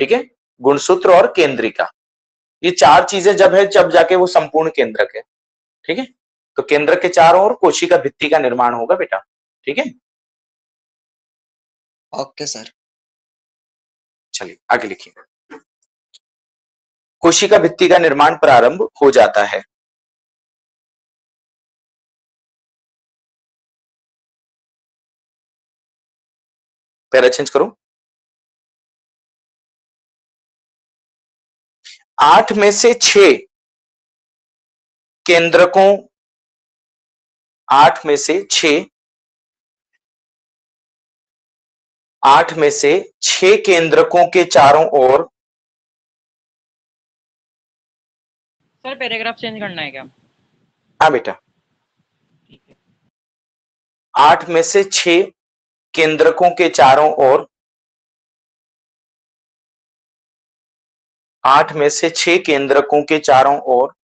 ठीक है, गुणसूत्र और केंद्रिका। ये चार चीजें जब है जब जाके वो संपूर्ण केंद्रक है। ठीक है? तो केंद्रक के चारों ओर कोशिका भित्ति का निर्माण होगा बेटा। ठीक है? Okay sir. चलिए आगे लिखिए। कोशिका भित्ति का निर्माण प्रारंभ हो जाता है। पैरा चेंज करो। 8 में से 6 केंद्रकों 8 में से 6 केंद्रकों के चारों ओर। सर पैराग्राफ चेंज करना है क्या? हाँ बेटा। 8 में से 6 केंद्रकों के चारों ओर 8 में से 6 केंद्रकों के चारों ओर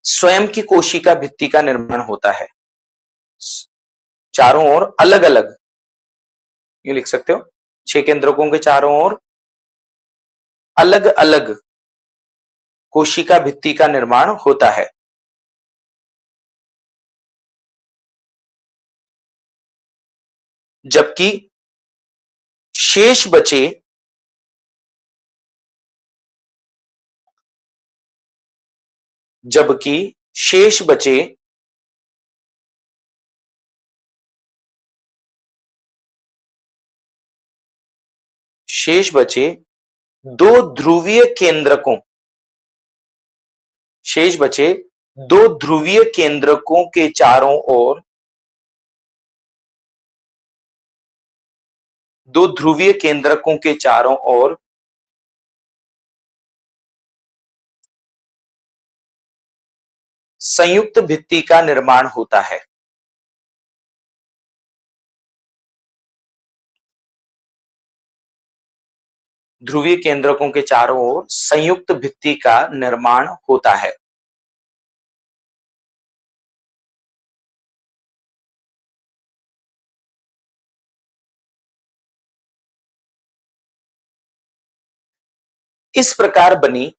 स्वयं की कोशिका भित्ति का निर्माण होता है। चारों ओर अलग अलग, ये लिख सकते हो, 6 केंद्रकों के चारों ओर अलग अलग कोशिका भित्ति का निर्माण होता है। जबकि शेष बचे दो ध्रुवीय केंद्रकों के चारों ओर संयुक्त भित्ति का निर्माण होता है। ध्रुवीय केंद्रकों के चारों ओर संयुक्त भित्ति का निर्माण होता है। इस प्रकार बनी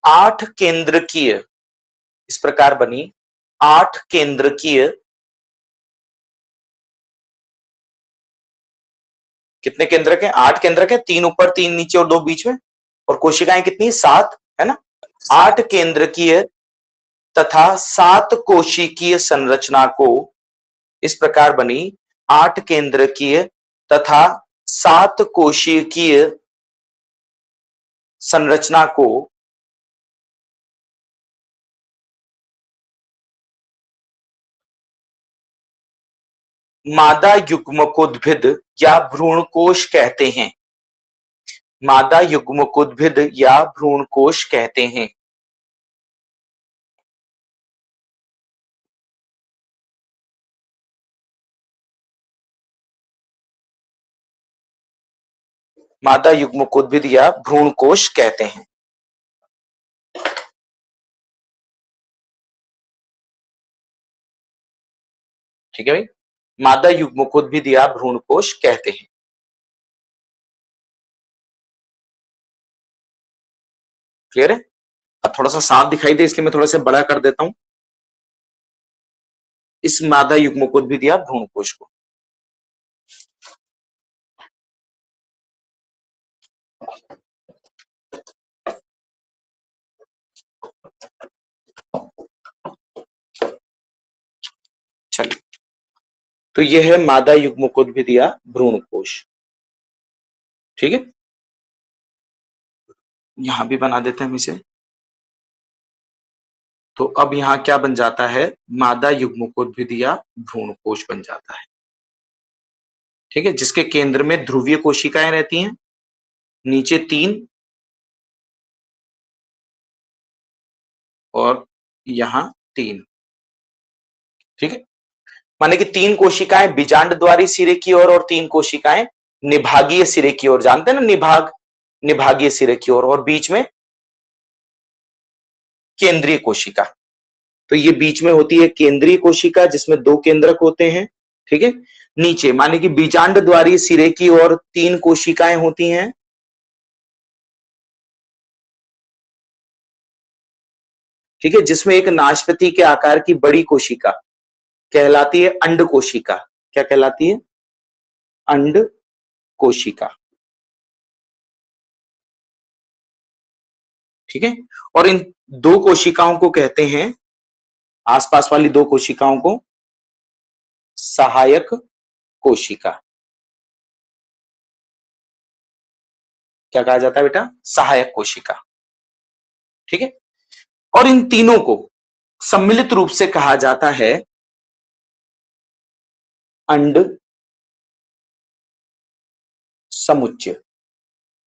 8 केंद्रकीय, इस प्रकार बनी 8 केंद्रकीय, कितने केंद्रक है? 8 केंद्रक है, 3 ऊपर 3 नीचे और 2 बीच में, और कोशिकाएं कितनी? 7 है ना। 8 केंद्रकीय तथा 7 कोशिकीय संरचना को, इस प्रकार बनी 8 केंद्रकीय तथा 7 कोशिकीय संरचना को मादा युग्मकोद्भिद या भ्रूणकोश कहते हैं। मादा युग्मकोद्भिद या भ्रूणकोश कहते हैं। मादा युग्मकोद्भिद या भ्रूणकोश कहते हैं। ठीक है भाई, मादा युग्मकोद्भिद या भ्रूणकोश कहते हैं। क्लियर है? अब थोड़ा सा साफ दिखाई दे इसलिए मैं थोड़ा सा बड़ा कर देता हूं इस मादा युग्मकोद्भिद या भ्रूणकोश को। चलिए, तो यह है मादा युग्मकोद्भिद या भ्रूणकोश। ठीक है, यहां भी बना देते हैं हम इसे। तो अब यहां क्या बन जाता है? मादा युग्मकोद्भिद या भ्रूणकोश बन जाता है। ठीक है, जिसके केंद्र में ध्रुवीय कोशिकाएं रहती हैं, नीचे 3 और यहां 3। ठीक है, माने कि 3 कोशिकाएं बीजांड द्वारी सिरे की ओर और 3 कोशिकाएं निभागीय सिरे की ओर। जानते हैं ना, निभागीय सिरे की ओर, और बीच में केंद्रीय कोशिका। तो ये बीच में होती है केंद्रीय कोशिका जिसमें 2 केंद्रक होते हैं। ठीक है, नीचे माने कि बीजांड द्वारी सिरे की ओर 3 कोशिकाएं होती हैं। ठीक है, जिसमें एक नाशपाती के आकार की बड़ी कोशिका कहलाती है अंड कोशिका। क्या कहलाती है? अंड कोशिका। ठीक है, और इन 2 कोशिकाओं को कहते हैं, आसपास वाली 2 कोशिकाओं को सहायक कोशिका। क्या कहा जाता है बेटा? सहायक कोशिका। ठीक है, और इन तीनों को सम्मिलित रूप से कहा जाता है अंड समुच्चय।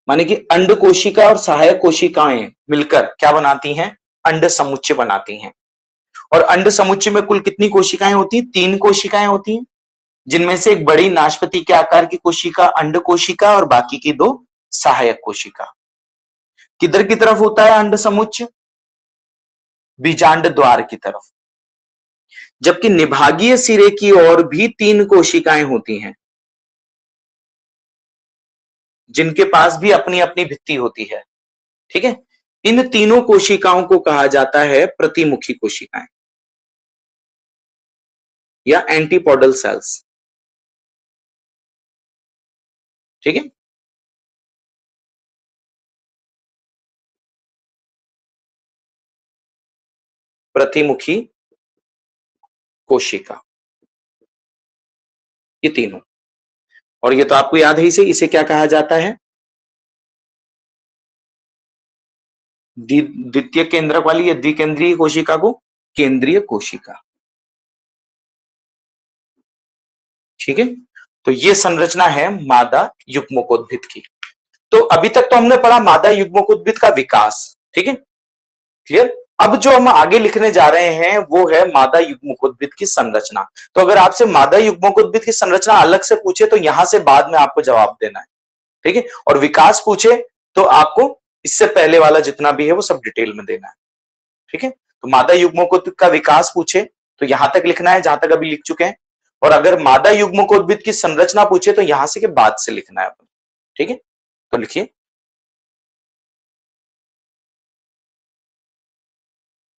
माने कि अंड कोशिका और सहायक कोशिकाएं मिलकर क्या बनाती हैं? अंड समुच्चय बनाती हैं। और अंड समुच्चय में कुल कितनी कोशिकाएं होती हैं? 3 कोशिकाएं होती हैं, जिनमें से एक बड़ी नाशपाती के आकार की कोशिका अंड कोशिका और बाकी की 2 सहायक कोशिका। किधर की तरफ होता है अंड समुच्चय? बीजांड द्वार की तरफ। जबकि निभागीय सिरे की ओर भी 3 कोशिकाएं होती हैं, जिनके पास भी अपनी अपनी भित्ति होती है। ठीक है, इन तीनों कोशिकाओं को कहा जाता है प्रतिमुखी कोशिकाएं या एंटीपोडल सेल्स। ठीक है, प्रतिमुखी कोशिका, ये तीनों। और ये तो आपको याद है, इसे क्या कहा जाता है? द्वितीय केंद्रक वाली या द्विकेंद्रीय कोशिका को केंद्रीय कोशिका। ठीक है, तो ये संरचना है मादा युग्मकोद्भिद की। तो अभी तक तो हमने पढ़ा मादा युग्मकोद्भिद का विकास। ठीक है, क्लियर? अब जो हम आगे लिखने जा रहे हैं वो है मादा युग्मकोद्भिद की संरचना। तो अगर आपसे मादा युग्मकोद्भिद की संरचना अलग से पूछे तो यहां से बाद में आपको जवाब देना है। ठीक है, और विकास पूछे तो आपको इससे पहले वाला जितना भी है वो सब डिटेल में देना है। ठीक है, तो मादा युग्मकोद्भिद का विकास पूछे तो यहां तक लिखना है जहां तक अभी लिख चुके हैं। और अगर मादा युग्मकोद्भिद की संरचना पूछे तो यहां से के बाद से लिखना है अपन। ठीक है, तो लिखिए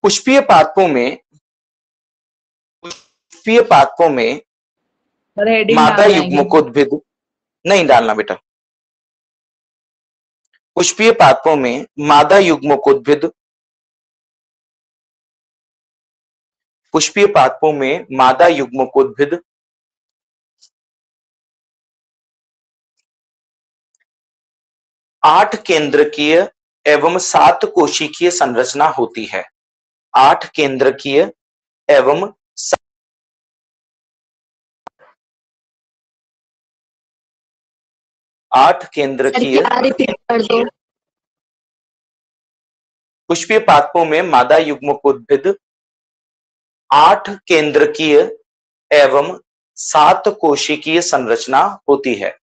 पुष्पीय पादपों में सर हेडिंग मादा डाल देंगे। युग्मकोद्भिद नहीं डालना बेटा। पुष्पीय पादपों में मादा युग्मकोद्भिद पुष्पीय पादपों में मादा युग्मकोद्भिद 8 केंद्रकीय एवं 7 कोशिकीय संरचना होती है। 8 केंद्रकीय एवं 8 सर केंद्रकीय क्या रिपीट कर दो। पुष्पीय पादपों में मादा युग्मकोद्भिद 8 केंद्रकीय एवं 7 कोशिकीय संरचना होती है।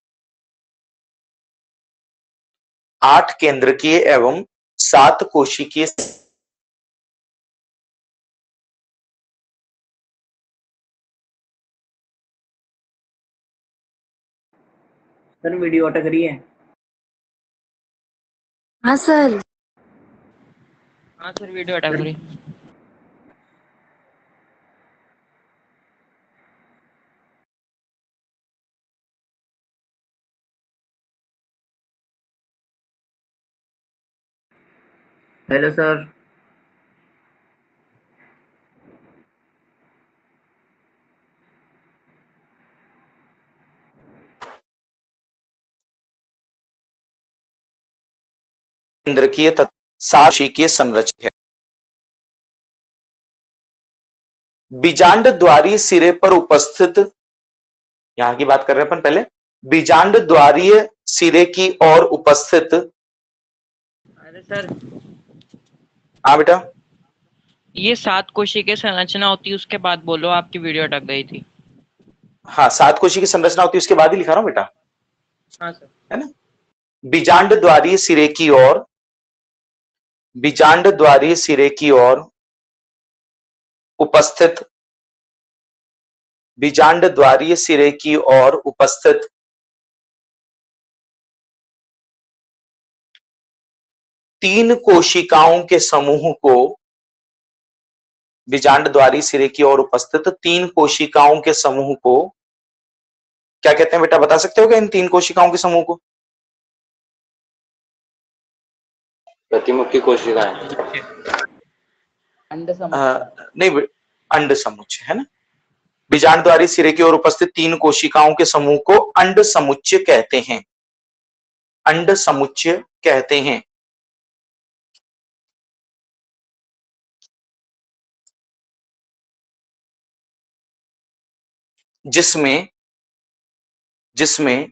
8 केंद्रकीय एवं 7 कोशिकीय। सर वीडियो अटक रही है। हाँ सर। हाँ सर वीडियो अटक रही। Hello sir. केंद्रकीय तथा 7 कोशिकीय संरचना है। बीजांड द्वारीय सिरे पर उपस्थित, यहां की बात कर रहे हैं अपन पहले, बीजांड द्वारीय सिरे की ओर उपस्थित। अरे सर हाँ बेटा, ये 7 कोशिकीय संरचना होती है उसके बाद बोलो, आपकी वीडियो अटक गई थी। हाँ 7 कोशिकीय संरचना होती है उसके बाद ही लिखा रहा हूं बेटा, हाँ सर। है ना। बीजांड द्वारीय सिरे की ओर, बीजांड द्वारीय सिरे की ओर उपस्थित, बीजांड द्वारीय सिरे की ओर उपस्थित 3 कोशिकाओं के समूह को, बीजांड द्वारीय सिरे की ओर उपस्थित 3 कोशिकाओं के समूह को क्या कहते हैं बेटा, बता सकते हो क्या इन 3 कोशिकाओं के समूह को? प्रतिमुखी कोशिकाएं। अंड समुच्चय। नहीं, अंड समुच्चय है ना। बीजांड द्वारीय सिरे की ओर उपस्थित 3 कोशिकाओं के समूह को अंड समुच्चय कहते हैं। अंड समुच्चय कहते हैं। जिसमें जिसमें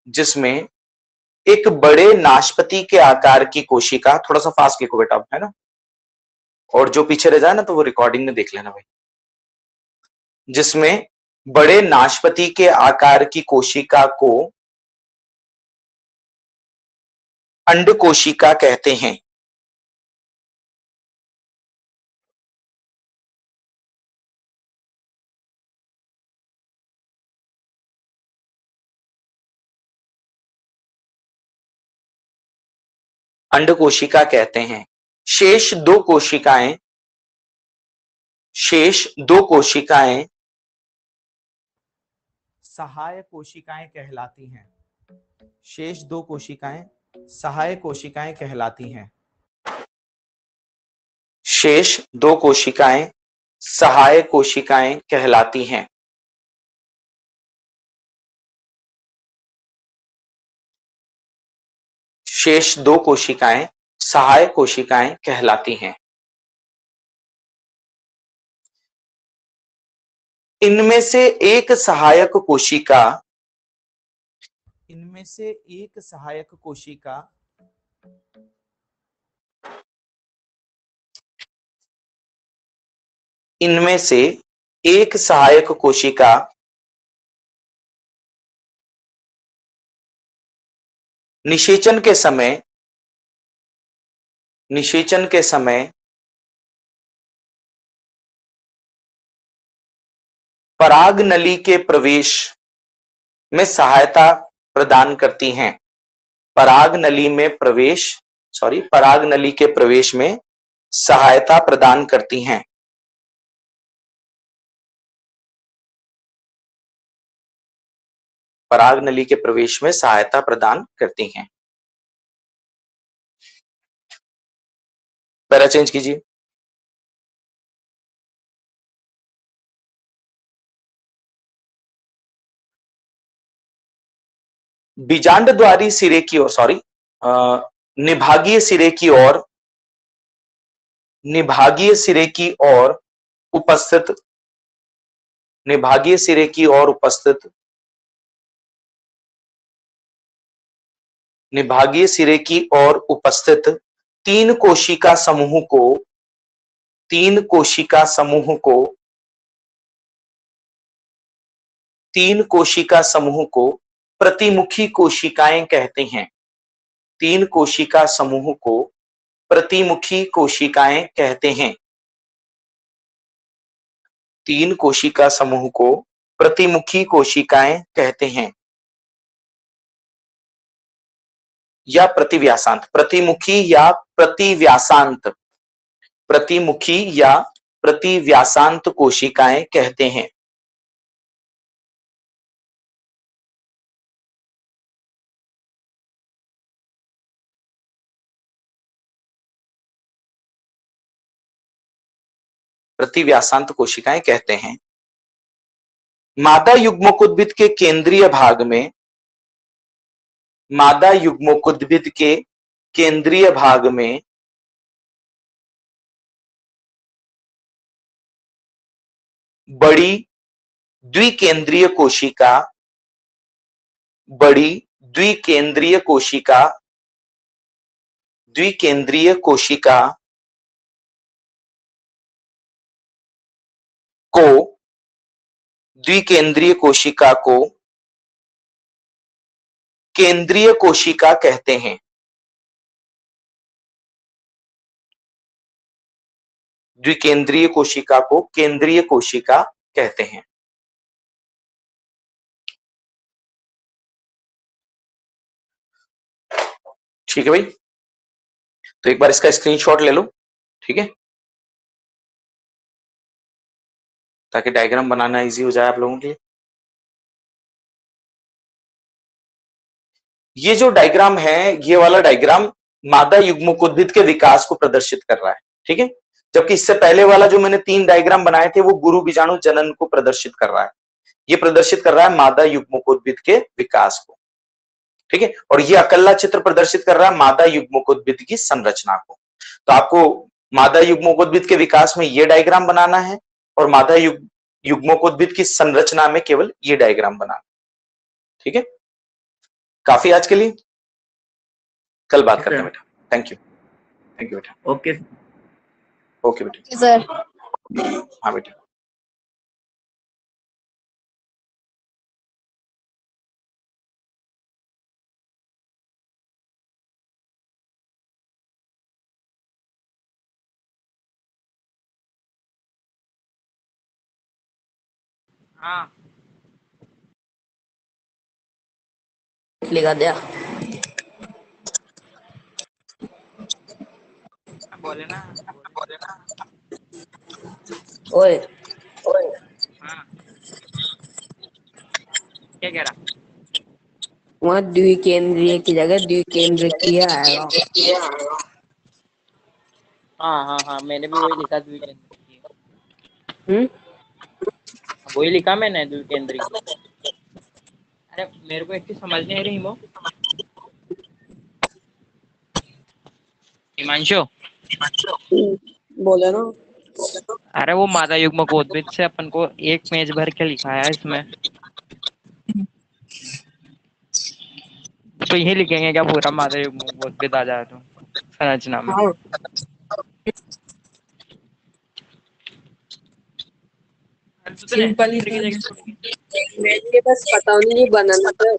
जिसमें एक बड़े नाशपाती के आकार की कोशिका, थोड़ा सा फास्ट लिखो बेटा, है ना, और जो पीछे रह जाए ना तो वो रिकॉर्डिंग में देख लेना भाई। जिसमें बड़े नाशपाती के आकार की कोशिका को अंड कोशिका कहते हैं। अंड कोशिका कहते हैं। शेष दो कोशिकाएं सहाय कोशिकाएं कहलाती हैं। शेष 2 कोशिकाएं सहाय कोशिकाएं कहलाती हैं। शेष 2 कोशिकाएं सहाय कोशिकाएं कहलाती हैं। शेष 2 कोशिकाएं सहाय कोशिकाएं कहलाती हैं। इनमें से एक सहायक कोशिका इनमें से एक सहायक कोशिका इनमें से एक सहायक कोशिका निषेचन के समय पराग नली के प्रवेश में सहायता प्रदान करती हैं। पराग नली के प्रवेश में सहायता प्रदान करती हैं। पराग नली के प्रवेश में सहायता प्रदान करती हैं। पैरा चेंज कीजिए। बीजांड द्वारी सिरे की ओर निभागीय सिरे की ओर उपस्थित तीन कोशिका समूह को प्रतिमुखी कोशिकाएं कहते हैं। तीन कोशिका समूह को प्रतिमुखी कोशिकाएं कहते हैं। तीन कोशिका समूह को प्रतिमुखी कोशिकाएं कहते हैं या प्रतिव्यासांत। प्रतिमुखी या प्रतिव्यासांत कोशिकाएं कहते हैं। प्रतिव्यासांत कोशिकाएं कहते हैं। मादा युग्मकोद्भिद के केंद्रीय भाग में बड़ी द्विकेंद्रीय कोशिका को केंद्रीय कोशिका कहते हैं। द्विकेंद्रीय कोशिका को केंद्रीय कोशिका कहते हैं। ठीक है भाई, तो एक बार इसका स्क्रीनशॉट ले लो, ठीक है, ताकि डायग्राम बनाना इजी हो जाए आप लोगों के लिए। ये जो डायग्राम है, ये वाला डायग्राम मादा युग्मकोद्भिद के विकास को प्रदर्शित कर रहा है, ठीक है, जबकि इससे पहले वाला जो मैंने 3 डायग्राम बनाए थे वो गुरु बीजाणु जनन को प्रदर्शित कर रहा है। ये प्रदर्शित कर रहा है मादा युग्मकोद्भिद के विकास को, ठीक है, और ये अकेला चित्र प्रदर्शित कर रहा है मादा युग्मकोद्भिद की संरचना को। तो आपको मादा युग्मकोद्भिद के विकास में ये डायग्राम बनाना है और मादा युग्मकोद्भिद की संरचना में केवल ये डायग्राम बनाना, ठीक है। काफी आज के लिए, कल बात करते हैं बेटा। थैंक यू बेटा। ओके बेटा। सर हाँ बेटा। हाँ लिखा दिया। बोले ना। ओए हाँ क्या कह रहा? वहाँ द्विकेंद्रीय की जगह द्विकेंद्रीय आएगा। हाँ मैंने भी वही लिखा द्विकेंद्रीय। वही लिखा मैंने द्विकेंद्रीय। अरे मेरे को एक चीज समझ नहीं आ रही हिमो। हिमांशु बोले ना। अरे वो मादा युग्मकोद्भिद से अपन को एक पेज भर के लिखा है इसमें, तो यही लिखेंगे क्या पूरा मादा युग्मकोद्भिद आ जाए तो संरचना में? सिंपल ही मैं बस पता नहीं बनाना था।